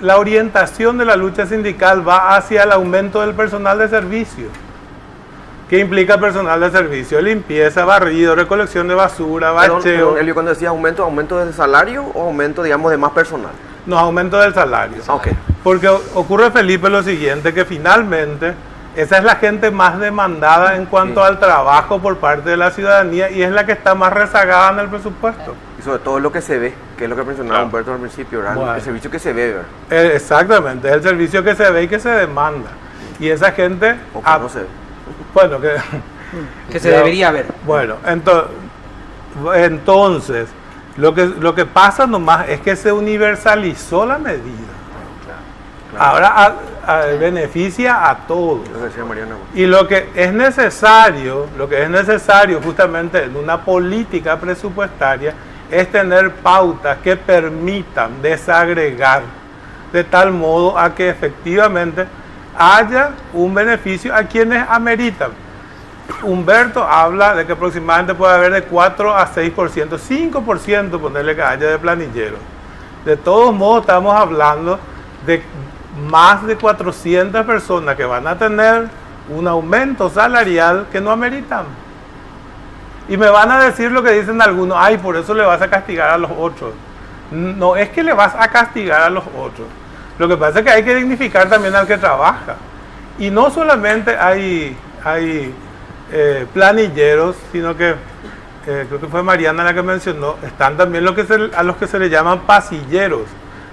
la orientación de la lucha sindical va hacia el aumento del personal de servicio. ¿Qué implica personal de servicio? Limpieza, barrido, recolección de basura, bacheo. Perdón, Elio, cuando decías aumento de salario o aumento, digamos, de más personal. No, aumento del salario. Ok. Porque ocurre, Felipe, lo siguiente, que finalmente esa es la gente más demandada en cuanto al trabajo por parte de la ciudadanía y es la que está más rezagada en el presupuesto. Y sobre todo lo que se ve, que es lo que mencionaba Humberto al principio, ¿verdad? Bueno. El servicio que se ve, ¿verdad? Exactamente, es el servicio que se ve y que se demanda. Y esa gente... O que no se ve. Bueno, Que se debería ver. Bueno, entonces lo que pasa nomás es que se universalizó la medida. Ahora beneficia a todos. Lo que decía Mariana. Y lo que es necesario justamente en una política presupuestaria es tener pautas que permitan desagregar de tal modo a que efectivamente haya un beneficio a quienes ameritan. Humberto habla de que aproximadamente puede haber de 4 a 6%, 5% ponerle que haya de planilleros. De todos modos estamos hablando de más de 400 personas que van a tener un aumento salarial que no ameritan. Y me van a decir lo que dicen algunos, ay, por eso le vas a castigar a los otros. No es que le vas a castigar a los otros. Lo que pasa es que hay que dignificar también al que trabaja. Y no solamente hay planilleros, sino que creo que fue Mariana la que mencionó, están también a los que se le llaman pasilleros,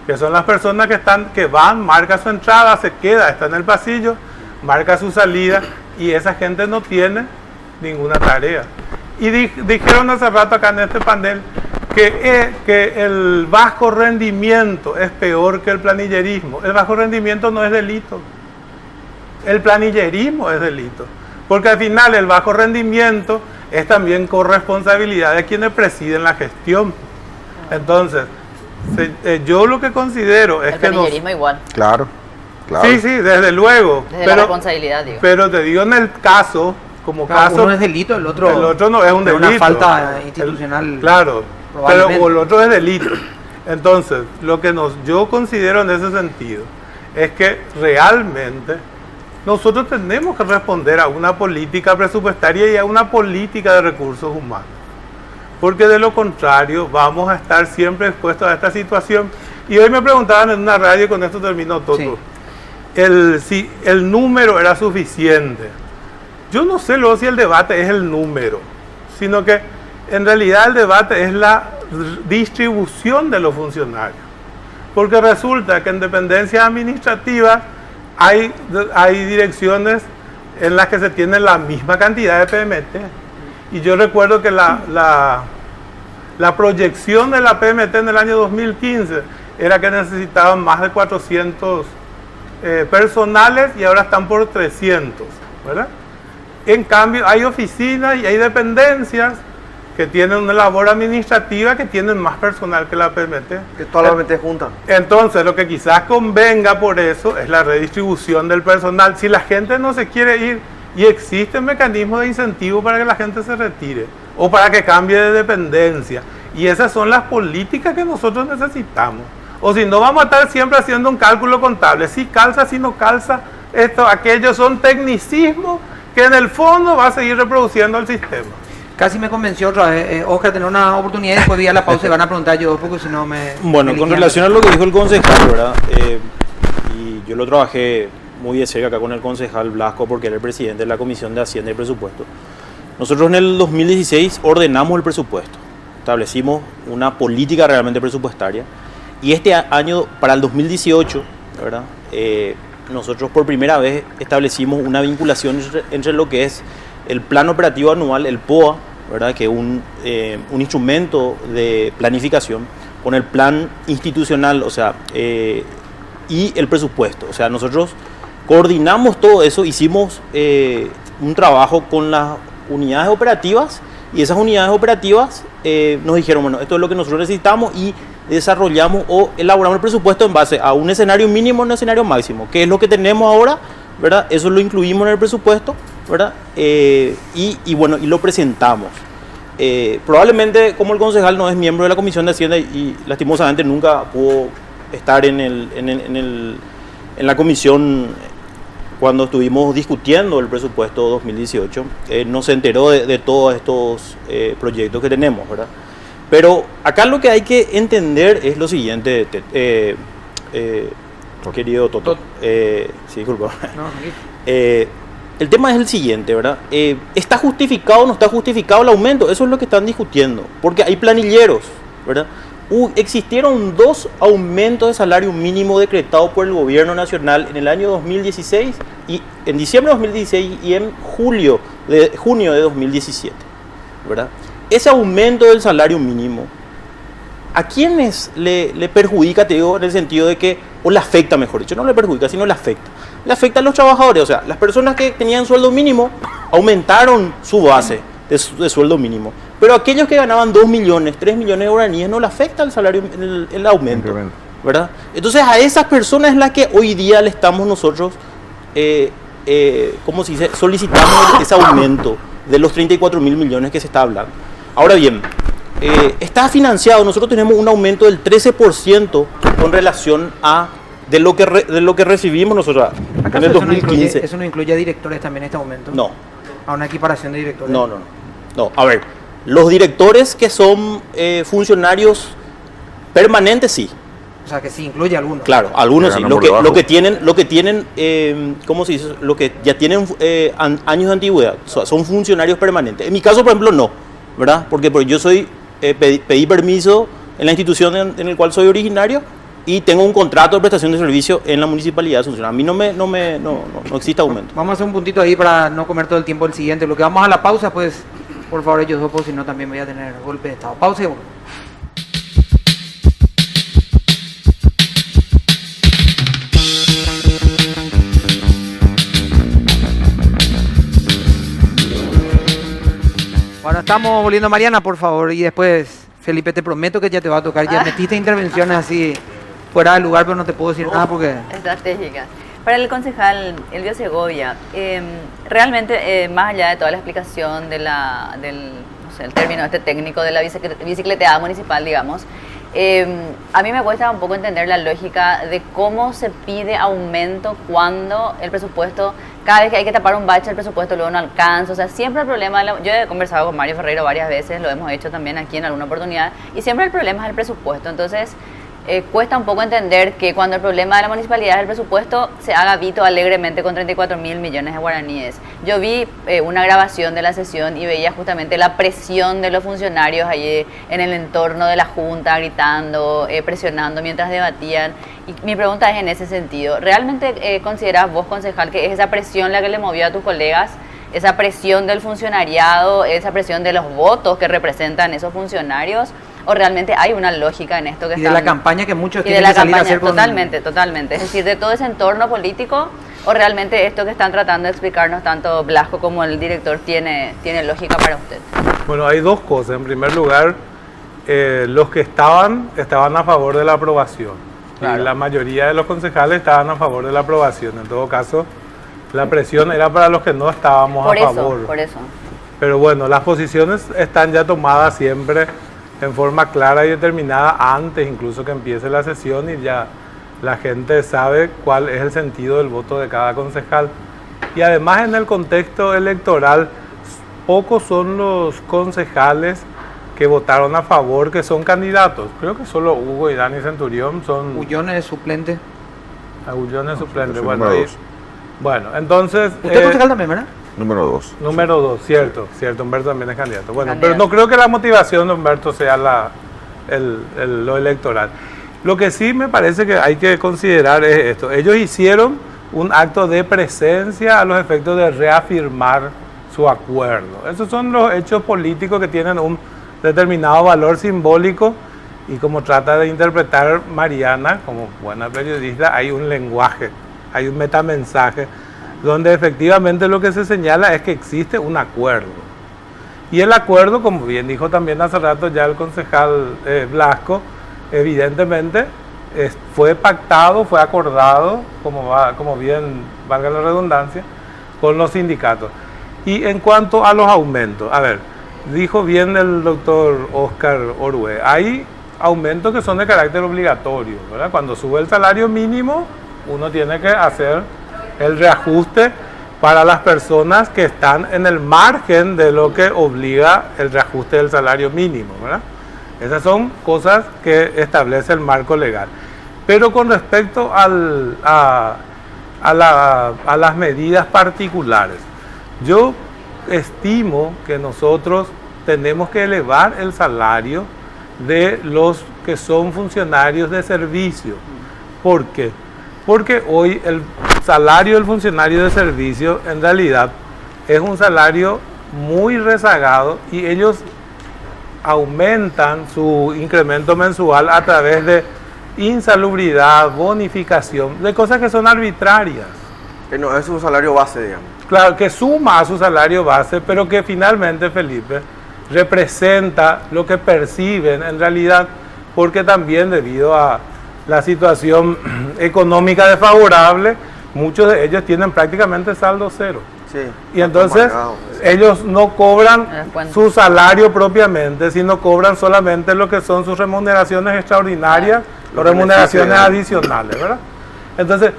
que son las personas que van, marca su entrada, se queda, está en el pasillo, marca su salida, y esa gente no tiene ninguna tarea. Y dijeron hace rato acá en este panel que el bajo rendimiento es peor que el planillerismo. El bajo rendimiento no es delito, el planillerismo es delito, porque al final el bajo rendimiento es también corresponsabilidad de quienes presiden la gestión. Entonces, yo lo que considero es que... El planillerismo igual. Claro, claro. Sí, desde luego. Desde la responsabilidad, digo. Pero te digo en el caso, como caso... Uno es delito, el otro no es un delito. Una falta institucional. Claro, pero el otro es delito. Entonces, lo que yo considero en ese sentido es que realmente nosotros tenemos que responder a una política presupuestaria y a una política de recursos humanos. Porque de lo contrario vamos a estar siempre expuestos a esta situación. Y hoy me preguntaban en una radio, y con esto termino todo, sí, si el número era suficiente. Yo no sé luego si el debate es el número, sino que en realidad el debate es la distribución de los funcionarios. Porque resulta que en dependencias administrativas hay direcciones en las que se tiene la misma cantidad de PMT. Y yo recuerdo que la proyección de la PMT en el año 2015 era que necesitaban más de 400 personales y ahora están por 300, ¿verdad? En cambio, hay oficinas y hay dependencias que tienen una labor administrativa que tienen más personal que la PMT. Que todas las PMT juntan. Entonces, lo que quizás convenga por eso es la redistribución del personal. Si la gente no se quiere ir, y existen mecanismos de incentivo para que la gente se retire o para que cambie de dependencia. Y esas son las políticas que nosotros necesitamos. O si no, vamos a estar siempre haciendo un cálculo contable. Si calza, si no calza, aquellos son tecnicismos que en el fondo va a seguir reproduciendo el sistema. Casi me convenció otra vez, Oscar, tener una oportunidad y después de la pausa y van a preguntar yo, porque si no me... Bueno, con relación a lo que dijo el concejal, ¿verdad? Y yo lo trabajé muy de cerca acá con el concejal Blasco porque era el presidente de la Comisión de Hacienda y Presupuesto. Nosotros en el 2016 ordenamos el presupuesto, establecimos una política realmente presupuestaria y este año, para el 2018, ¿verdad? Nosotros por primera vez establecimos una vinculación entre lo que es el Plan Operativo Anual, el POA, ¿verdad? Que es un instrumento de planificación con el plan institucional, o sea, y el presupuesto. O sea, nosotros coordinamos todo eso, hicimos un trabajo con las unidades operativas y esas unidades operativas nos dijeron, bueno, esto es lo que nosotros necesitamos y desarrollamos o elaboramos el presupuesto en base a un escenario mínimo y un escenario máximo, que es lo que tenemos ahora, ¿verdad? Eso lo incluimos en el presupuesto, ¿verdad? Y bueno, y lo presentamos. Probablemente, como el concejal no es miembro de la Comisión de Hacienda y lastimosamente nunca pudo estar en la comisión cuando estuvimos discutiendo el presupuesto 2018, no se enteró de todos estos proyectos que tenemos, ¿verdad? Pero acá lo que hay que entender es lo siguiente, querido Toto. Sí, disculpa. El tema es el siguiente, ¿verdad? ¿Está justificado o no está justificado el aumento? Eso es lo que están discutiendo, porque hay planilleros, ¿verdad? Existieron 2 aumentos de salario mínimo decretados por el gobierno nacional en el año 2016 y en diciembre de 2016 y en junio de 2017, ¿verdad? Ese aumento del salario mínimo, ¿a quiénes le perjudica, te digo, en el sentido de que, o le afecta, mejor dicho, no le perjudica, sino le afecta? Le afecta a los trabajadores, o sea, las personas que tenían sueldo mínimo aumentaron su base de sueldo mínimo, pero aquellos que ganaban 2 millones, 3 millones de guaraníes no le afecta el salario, el aumento, ¿verdad? Entonces a esas personas es las que hoy día le estamos nosotros, ¿cómo se dice?, solicitamos ese aumento de los 34 mil millones que se está hablando. Ahora bien, está financiado, nosotros tenemos un aumento del 13% con relación a de lo que recibimos nosotros en el 2015. ¿Eso no incluye a directores también este aumento? No. ¿A una equiparación de directores? No, a ver, los directores que son funcionarios permanentes sí. O sea, que sí incluye algunos. Claro, algunos sí. Lo que tienen, ¿cómo se dice? Lo que ya tienen años de antigüedad, o sea, son funcionarios permanentes. En mi caso, por ejemplo, no, ¿verdad? Porque yo soy, pedí permiso en la institución en la cual soy originario y tengo un contrato de prestación de servicio en la municipalidad de Asunción. A mí no existe aumento. Vamos a hacer un puntito ahí para no comer todo el tiempo el siguiente. Lo que vamos a la pausa, pues, por favor, ellos dos, pues, si no también voy a tener golpe de estado. Pausa y volvemos. Bueno, estamos volviendo a Mariana, por favor, y después, Felipe, te prometo que ya te va a tocar. Ya metiste intervenciones así fuera del lugar, pero no te puedo decir nada porque... Estratégicas. Para el concejal Elvio Segovia, realmente, más allá de toda la explicación del no sé, el término este técnico de la bicicleteada municipal, digamos, a mí me cuesta un poco entender la lógica de cómo se pide aumento cuando el presupuesto, cada vez que hay que tapar un bache, el presupuesto luego no alcanza. O sea, siempre el problema, yo he conversado con Mario Ferreiro varias veces, lo hemos hecho también aquí en alguna oportunidad, y siempre el problema es el presupuesto. Entonces, cuesta un poco entender que cuando el problema de la municipalidad es el presupuesto, se haga vito alegremente con 34 mil millones de guaraníes. Yo vi una grabación de la sesión y veía justamente la presión de los funcionarios allí en el entorno de la Junta, gritando, presionando mientras debatían. Y mi pregunta es en ese sentido, ¿realmente considerás vos, concejal, que es esa presión la que le movió a tus colegas? Esa presión del funcionariado, esa presión de los votos que representan esos funcionarios, o realmente hay una lógica en esto que y de la campaña que muchos tienen que salir a hacer con... Totalmente, es decir, de todo ese entorno político, o realmente esto que están tratando de explicarnos tanto Blasco como el director tiene lógica para usted. Bueno, hay dos cosas. En primer lugar, los que estaban a favor de la aprobación. Claro. Y la mayoría de los concejales estaban a favor de la aprobación. En todo caso, la presión era para los que no estábamos a favor. Por eso. Pero bueno, las posiciones están ya tomadas siempre en forma clara y determinada antes incluso que empiece la sesión, y ya la gente sabe cuál es el sentido del voto de cada concejal. Y además, en el contexto electoral, pocos son los concejales que votaron a favor, que son candidatos. Creo que solo Hugo y Dani Centurión son... Ullón es suplente. Ullón es suplente, bueno, entonces... ¿Usted es concejal también, verdad? Número 2. Número 2, cierto, Humberto también es candidato. Bueno, pero no creo que la motivación de Humberto sea lo electoral. Lo que sí me parece que hay que considerar es esto. Ellos hicieron un acto de presencia a los efectos de reafirmar su acuerdo. Esos son los hechos políticos que tienen un determinado valor simbólico y como trata de interpretar Mariana, como buena periodista, hay un lenguaje, hay un metamensaje, donde efectivamente lo que se señala es que existe un acuerdo. Y el acuerdo, como bien dijo también hace rato ya el concejal Blasco, evidentemente fue pactado, fue acordado, como bien valga la redundancia, con los sindicatos. Y en cuanto a los aumentos, a ver, dijo bien el doctor Oscar Orue, hay aumentos que son de carácter obligatorio, ¿verdad? Cuando sube el salario mínimo, uno tiene que hacer el reajuste para las personas que están en el margen de lo que obliga el reajuste del salario mínimo, ¿verdad? Esas son cosas que establece el marco legal. Pero con respecto a las medidas particulares, yo estimo que nosotros tenemos que elevar el salario de los que son funcionarios de servicio. ¿Por qué? Porque hoy el salario del funcionario de servicio en realidad es un salario muy rezagado y ellos aumentan su incremento mensual a través de insalubridad, bonificación, de cosas que son arbitrarias. Que no es un salario base, digamos. Claro, que suma a su salario base, pero que finalmente, Felipe, representa lo que perciben en realidad, porque también debido a la situación económica desfavorable, muchos de ellos tienen prácticamente saldo cero. Sí, y entonces ellos no cobran su salario propiamente, sino cobran solamente lo que son sus remuneraciones extraordinarias o remuneraciones adicionales, ¿verdad? Entonces,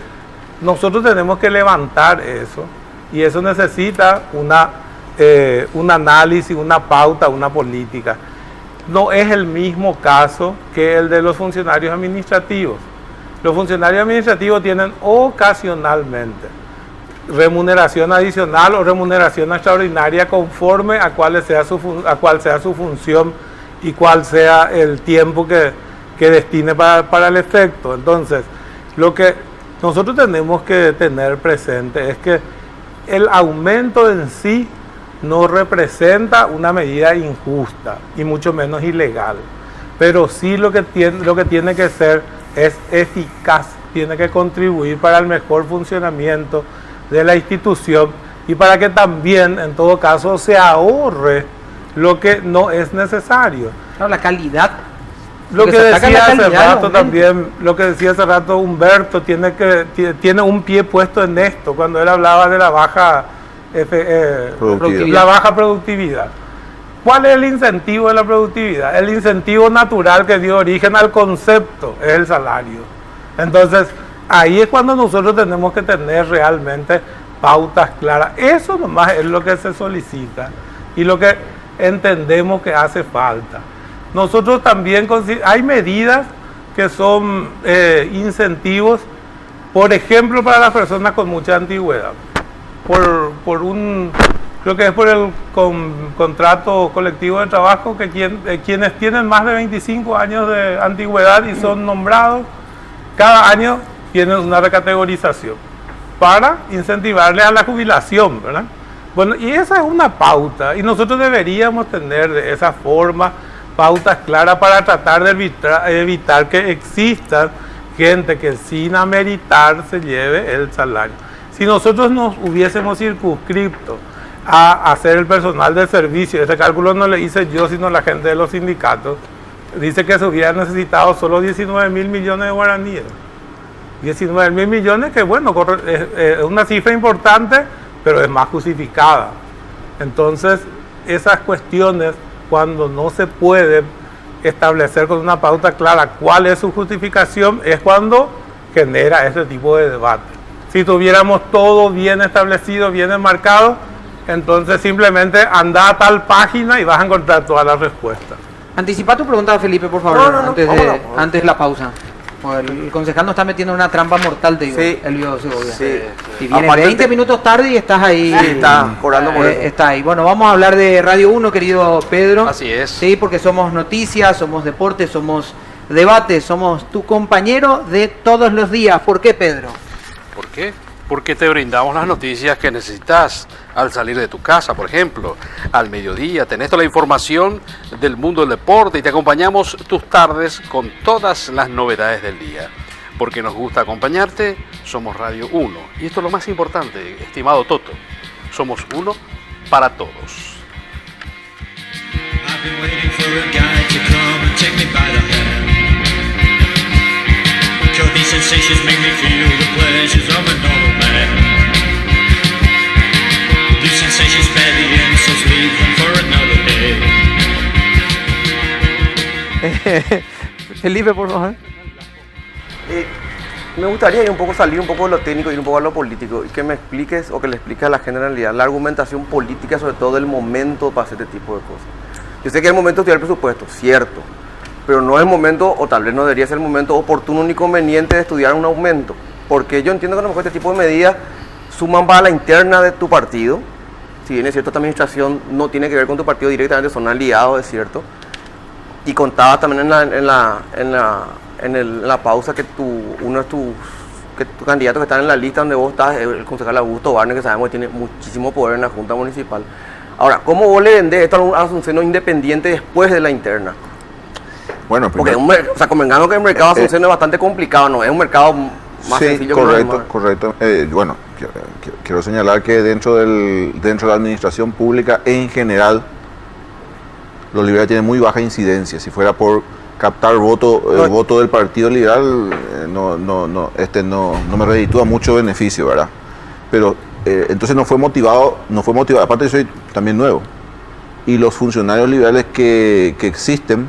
nosotros tenemos que levantar eso y eso necesita un análisis, una pauta, una política. No es el mismo caso que el de los funcionarios administrativos. Los funcionarios administrativos tienen ocasionalmente remuneración adicional o remuneración extraordinaria conforme a cuál sea su función y cuál sea el tiempo que destine para el efecto. Entonces, lo que nosotros tenemos que tener presente es que el aumento en sí no representa una medida injusta y mucho menos ilegal, pero sí lo que tiene que ser es eficaz, tiene que contribuir para el mejor funcionamiento de la institución y para que también en todo caso se ahorre lo que no es necesario. Claro, la calidad. Lo que decía hace rato Humberto tiene un pie puesto en esto cuando él hablaba de la baja productividad. ¿Cuál es el incentivo de la productividad? El incentivo natural que dio origen al concepto es el salario. Entonces, ahí es cuando nosotros tenemos que tener realmente pautas claras. Eso nomás es lo que se solicita y lo que entendemos que hace falta. Nosotros también hay medidas que son incentivos, por ejemplo, para las personas con mucha antigüedad. Creo que es por el contrato colectivo de trabajo que quienes tienen más de 25 años de antigüedad y son nombrados, cada año tienen una recategorización para incentivarles a la jubilación, ¿verdad? Bueno, y esa es una pauta y nosotros deberíamos tener de esa forma pautas claras para tratar de evitar que existan gente que sin ameritar se lleve el salario. Si nosotros nos hubiésemos circunscrito a hacer el personal de servicio, ese cálculo no lo hice yo, sino la gente de los sindicatos, dice que se hubieran necesitado solo 19.000 millones de guaraníes. 19.000 millones que bueno, es una cifra importante, pero es más justificada. Entonces, esas cuestiones, cuando no se puede establecer con una pauta clara cuál es su justificación, es cuando genera este tipo de debate. Si tuviéramos todo bien establecido, bien enmarcado, entonces simplemente anda a tal página y vas a encontrar todas las respuestas. Anticipa tu pregunta, Felipe, por favor, antes de la pausa. El concejal nos está metiendo en una trampa mortal, te digo, sí, Elvio Segovia. Sí. Y viene 20 minutos tarde y estás ahí. Sí, está cobrando por eso. Está ahí. Bueno, vamos a hablar de Radio 1, querido Pedro. Así es. Sí, porque somos noticias, somos deporte, somos debate, somos tu compañero de todos los días. ¿Por qué, Pedro? ¿Por qué? porque te brindamos las noticias que necesitas al salir de tu casa, por ejemplo, al mediodía. Tenés toda la información del mundo del deporte y te acompañamos tus tardes con todas las novedades del día. Porque nos gusta acompañarte, somos Radio 1. Y esto es lo más importante, estimado Toto. Somos uno para todos. I've been waiting for a guy to come and take me by the hand. Cause these sensations make me feel the pleasures of a normal man. These sensations spare the end, so leave them for another day. Felipe, por favor. Me gustaría ir salir un poco de lo técnico y ir un poco a lo político y que me expliques o que le expliques a la generalidad la argumentación política, sobre todo del momento para hacer este tipo de cosas. Yo sé que es el momento de estudiar el presupuesto, cierto, pero no es el momento, o tal vez no debería ser el momento oportuno ni conveniente de estudiar un aumento, porque yo entiendo que a lo mejor este tipo de medidas suman para la interna de tu partido. Si bien es cierto, esta administración no tiene que ver con tu partido directamente, son aliados, es cierto, y contaba también en la pausa que tu candidato que está en la lista donde vos estás, el concejal Augusto Barnes, que sabemos que tiene muchísimo poder en la Junta Municipal. Ahora, ¿cómo vos le vendés esto a Asunceno independiente después de la interna? Bueno, porque convengamos que el mercado de Asunceno es bastante complicado, ¿no? Es un mercado más sencillo correcto, correcto. Bueno, quiero señalar que dentro de la administración pública en general, los liberales tienen muy baja incidencia. Si fuera por captar el voto del Partido Liberal, no me reditúa mucho beneficio, ¿verdad? Pero entonces no fue motivado, aparte yo soy también nuevo, y los funcionarios liberales que existen,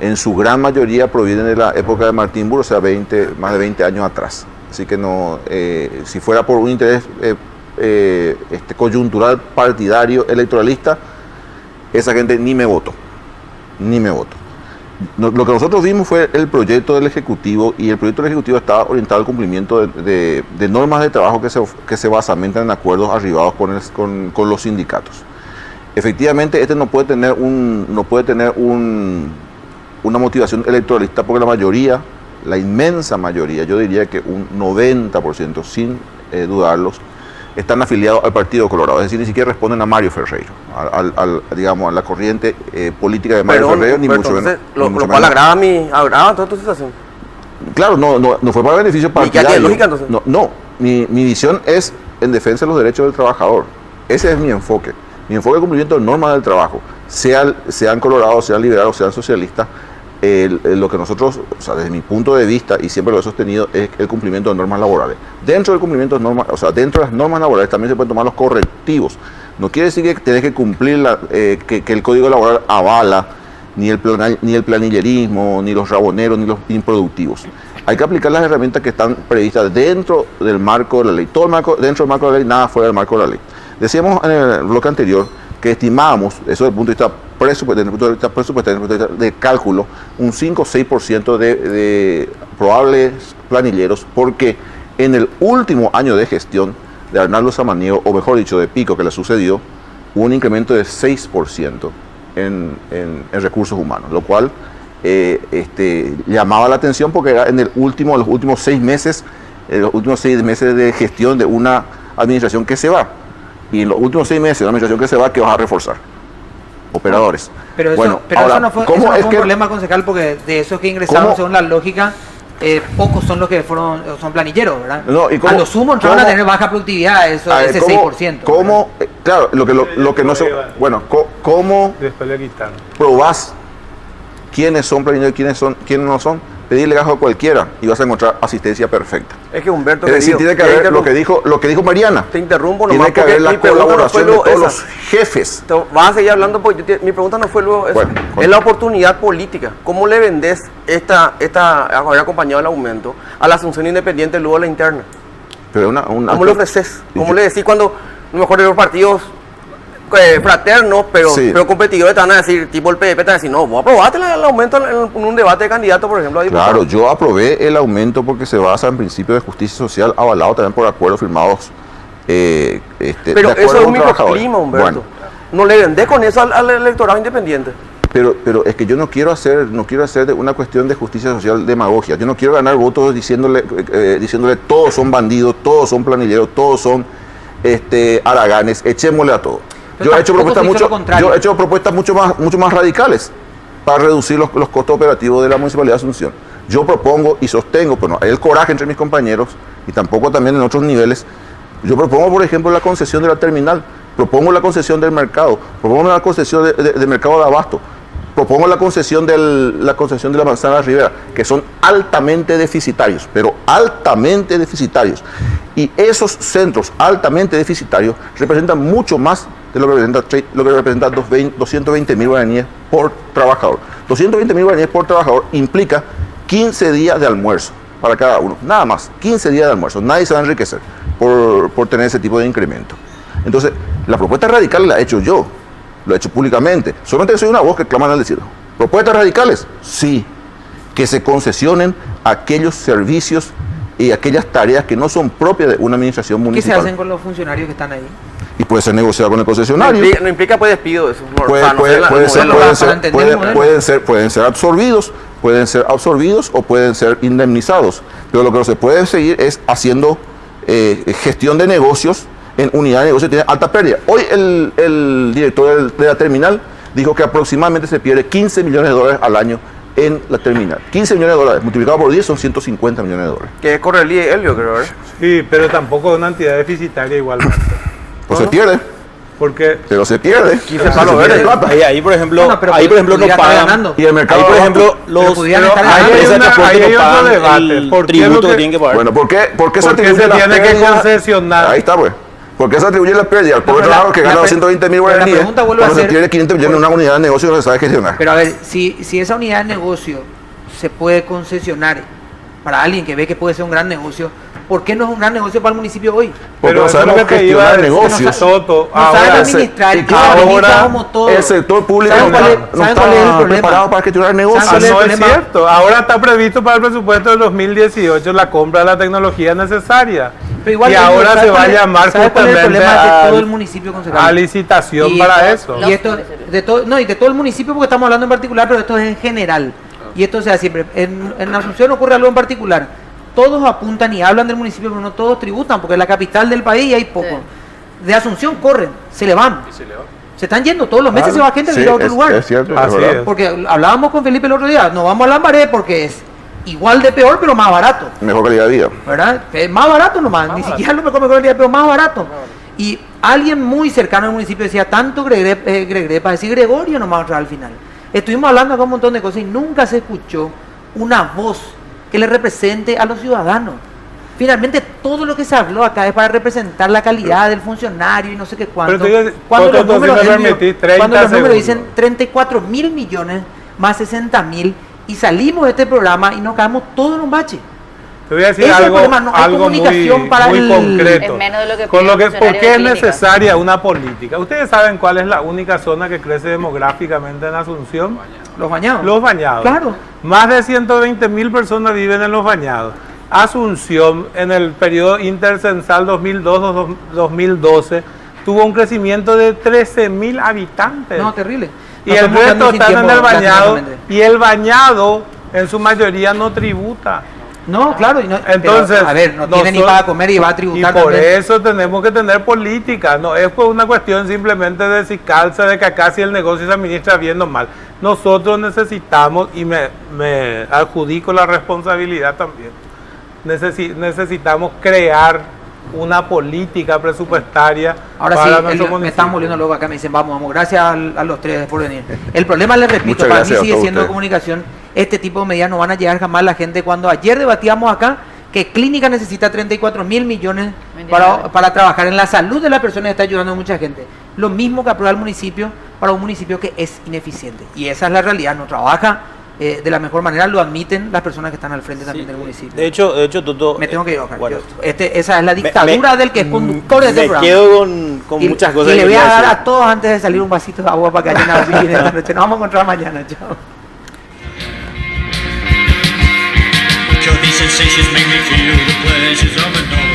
en su gran mayoría provienen de la época de Martín Burr, o sea, más de 20 años atrás. Así que no, si fuera por un interés coyuntural, partidario, electoralista, esa gente ni me votó. Lo que nosotros vimos fue el proyecto del Ejecutivo, y el proyecto del Ejecutivo estaba orientado al cumplimiento de normas de trabajo que se basamentan en acuerdos arribados con los sindicatos. Efectivamente, este no puede tener una motivación electoralista, porque la inmensa mayoría, yo diría que un 90%, sin dudarlos, están afiliados al Partido Colorado, es decir, ni siquiera responden a Mario Ferreiro, digamos, a la corriente política de Mario Ferreiro, ni mucho menos. Lo cual agrava toda tu situación. Claro, no fue para beneficio partidario. ¿Y qué lógica entonces? No, mi visión es en defensa de los derechos del trabajador. Ese es mi enfoque. Mi enfoque es el cumplimiento de normas del trabajo, sean colorados, sean liberales, sean socialistas. Lo que nosotros, o sea, desde mi punto de vista, y siempre lo he sostenido, es el cumplimiento de normas laborales. Dentro del cumplimiento de normas, dentro de las normas laborales también se pueden tomar los correctivos. No quiere decir que tenés que cumplir que el código laboral avala ni el planillerismo, ni los raboneros, ni los improductivos. Hay que aplicar las herramientas que están previstas dentro del marco de la ley. Dentro del marco de la ley, nada fuera del marco de la ley. Decíamos en el bloque anterior que estimábamos, eso desde el punto de vista presupuestario, de cálculo, un 5 o 6% de probables planilleros, porque en el último año de gestión de Arnaldo Samaniego, o mejor dicho, de Pico, que le sucedió, hubo un incremento de 6% en recursos humanos, lo cual llamaba la atención porque era los últimos 6 meses de gestión de una administración que se va. Y en los últimos 6 meses de una administración que se va, ¿qué vas a reforzar? Operadores. Pero eso, eso no fue un problema, concejal, porque de esos que ingresaron, según la lógica, pocos son los que son planilleros, ¿verdad? No, ¿y cómo, a lo sumo van a tener baja productividad, ese 6%. ¿Cómo? Claro, lo que no se... Bueno, ¿cómo probás quiénes son planilleros y quiénes no son? Pedirle gasto a cualquiera y vas a encontrar asistencia perfecta. Es que Humberto, es decir, tiene que haber lo que dijo Mariana. Te interrumpo nomás. Tiene que haber la colaboración de todos los jefes. Vas a seguir hablando porque mi pregunta no fue luego esa. Bueno, es la oportunidad política. ¿Cómo le vendés haber acompañado el aumento a la Asunción Independiente luego a la interna? Pero ¿Cómo le ofreces? ¿Cómo le decís cuando a lo mejor de los partidos fraternos, pero competidores te van a decir, tipo el PDP te van a decir, no, vos aprobaste el aumento en un debate de candidato, por ejemplo, a diputado? Claro, yo aprobé el aumento porque se basa en principios de justicia social, avalado también por acuerdos firmados. Pero eso es un microclima, Humberto. Bueno. No le vendés con eso al electorado independiente. pero es que yo no quiero hacer de una cuestión de justicia social demagogia. Yo no quiero ganar votos diciéndole todos son bandidos, todos son planilleros, todos son haraganes, echémosle a todo. Pero Yo he hecho propuestas mucho más radicales para reducir los costos operativos de la Municipalidad de Asunción. Yo propongo y sostengo, pero no hay el coraje entre mis compañeros y tampoco también en otros niveles. Yo propongo, por ejemplo, la concesión de la terminal, propongo la concesión del mercado, propongo la concesión de mercado de abasto, propongo la concesión de la manzana Rivera, que son altamente deficitarios, pero altamente deficitarios. Y esos centros altamente deficitarios representan mucho más de lo que representa 220.000 guaraníes por trabajador. 220.000 guaraníes por trabajador implica 15 días de almuerzo para cada uno, nada más, 15 días de almuerzo. Nadie se va a enriquecer por tener ese tipo de incremento. Entonces, la propuesta radical la he hecho yo, lo he hecho públicamente. Solamente soy una voz que claman al decirlo. ¿Propuestas radicales? Sí. Que se concesionen aquellos servicios y aquellas tareas que no son propias de una administración municipal. ¿Qué se hacen con los funcionarios que están ahí? Y puede ser negociado con el concesionario. No implica pues despido. Eso pueden ser absorbidos o pueden ser indemnizados. Pero lo que no se puede seguir es haciendo gestión de negocios en unidad de negocio que tiene alta pérdida. Hoy el director de la terminal dijo que aproximadamente se pierde 15 millones de dólares al año en la terminal. 15 millones de dólares, multiplicado por 10 son 150 millones de dólares. Que es Correlí y Helio, creo, ¿verdad? Sí, pero tampoco es una entidad deficitaria igualmente. Pues se pierde. Porque Pero se pierde. 15 palos verdes. Ahí, por ejemplo, Bueno, pero no pudiera estar pagan. ganando. Y el mercado Ahí, por abasto, ejemplo, los pudieran estar ganando. empresas de transporte ahí hay no otro pagan debate. el ¿Por qué tributo lo que que- tienen que pagar. bueno, ¿por qué se ¿por qué atribuye se la tiene que pérdida? concesionar? Ahí está, pues. ¿Por qué se atribuye la pérdida al pobre pero trabajador que la gana pre- 220.000 pero la guaraníes pregunta vuelve a cuando se ser- tiene 500 millones en una unidad de negocio que no se sabe gestionar? Pero a ver, si esa unidad de negocio se puede concesionar para alguien que ve que puede ser un gran negocio, ¿por qué no es un gran negocio para el municipio hoy? Porque no eso es lo sabemos que te iba a gestionar decir, negocios. Soto. No saben Ahora, administrar, y que ahora ahorita como todo. el sector público ¿Saben no cuál es- está saben cuál es el problema? preparado para gestionar negocios. ¿Saben cuál es el no es problema? cierto. Ahora está previsto para el presupuesto del 2018 la compra de la tecnología necesaria. Pero igual, y ahora ¿sabes se va a cuál es- llamar ¿sabes cuál es el justamente problema de todo a, el municipio concejal? a licitación Y para esto- eso. Y esto, de todo el municipio, porque estamos hablando en particular, pero esto es en general. Y esto se da siempre. En Asunción ocurre algo en particular. Todos apuntan y hablan del municipio, pero no todos tributan, porque es la capital del país y hay poco. Sí. De Asunción corren, se le van. Se están yendo, todos los meses se va gente a Sí, vivir a otro lugar. Es cierto, Así es verdad. es. Porque hablábamos con Felipe el otro día, nos vamos a Lambaré porque es igual de peor, pero más barato. Mejor calidad de vida. ¿Verdad? Es más barato nomás, ni siquiera lo mejor calidad, pero más barato. Y alguien muy cercano al municipio decía, tanto Gregrepa, decir Gregorio nomás al final. Estuvimos hablando acá un montón de cosas y nunca se escuchó una voz que le represente a los ciudadanos. Finalmente todo lo que se habló acá es para representar la calidad del funcionario y no sé qué cuánto. Pero te digo, Cuando los Toto, si números, me Elvio, permitís, 30 cuando los números segundos. dicen 34.000 millones más 60.000 y salimos de este programa y nos caemos todos en un bache. Te voy a decir Ese es el algo, problema, no hay algo comunicación muy, para muy el- concreto. Es menos de lo que Con pide lo que, un ¿por funcionario qué de es clínica? necesaria una política? ¿Ustedes saben cuál es la única zona que crece demográficamente en Asunción? Los bañados. Los Bañados. Claro. Más de 120.000 personas viven en Los Bañados. Asunción, en el periodo intercensal 2002-2012, tuvo un crecimiento de 13.000 habitantes. No, terrible. Y Nos el estamos quedando resto sin están en tiempo, el Bañado. lastimosamente. Y el Bañado, en su mayoría, no tributa. No, claro. Y no, Entonces, pero, a ver, no tiene ni nosotros- para comer y va a Y tributar por también. eso tenemos que tener política, no es por una cuestión simplemente de si calza, de que acá si el negocio se administra bien o mal. Nosotros necesitamos, y me adjudico la responsabilidad también, necesitamos crear una política presupuestaria Ahora para sí, nuestro me están municipio. volviendo loco acá, me dicen, vamos, gracias a los tres por venir. El problema, les repito, Muchas para mí gracias a sigue todos siendo ustedes. comunicación, este tipo de medidas no van a llegar jamás a la gente. Cuando ayer debatíamos acá que Clínica necesita 34.000 millones para trabajar en la salud de las personas y está ayudando a mucha gente. Lo mismo que aprueba el municipio para un municipio que es ineficiente. Y esa es la realidad, no trabaja de la mejor manera, lo admiten las personas que están al frente también del municipio. De hecho, Toto. Me tengo que ir, Oscar. bueno, Esa es la dictadura del que es conductor de este me programa. quedo con Y- muchas y cosas. le que voy a quería dar decir. a todos antes de salir un vasito de agua para que hayan a vivir esta noche. Nos vamos a encontrar mañana. Chao. Your these sensations make me feel the pleasures of an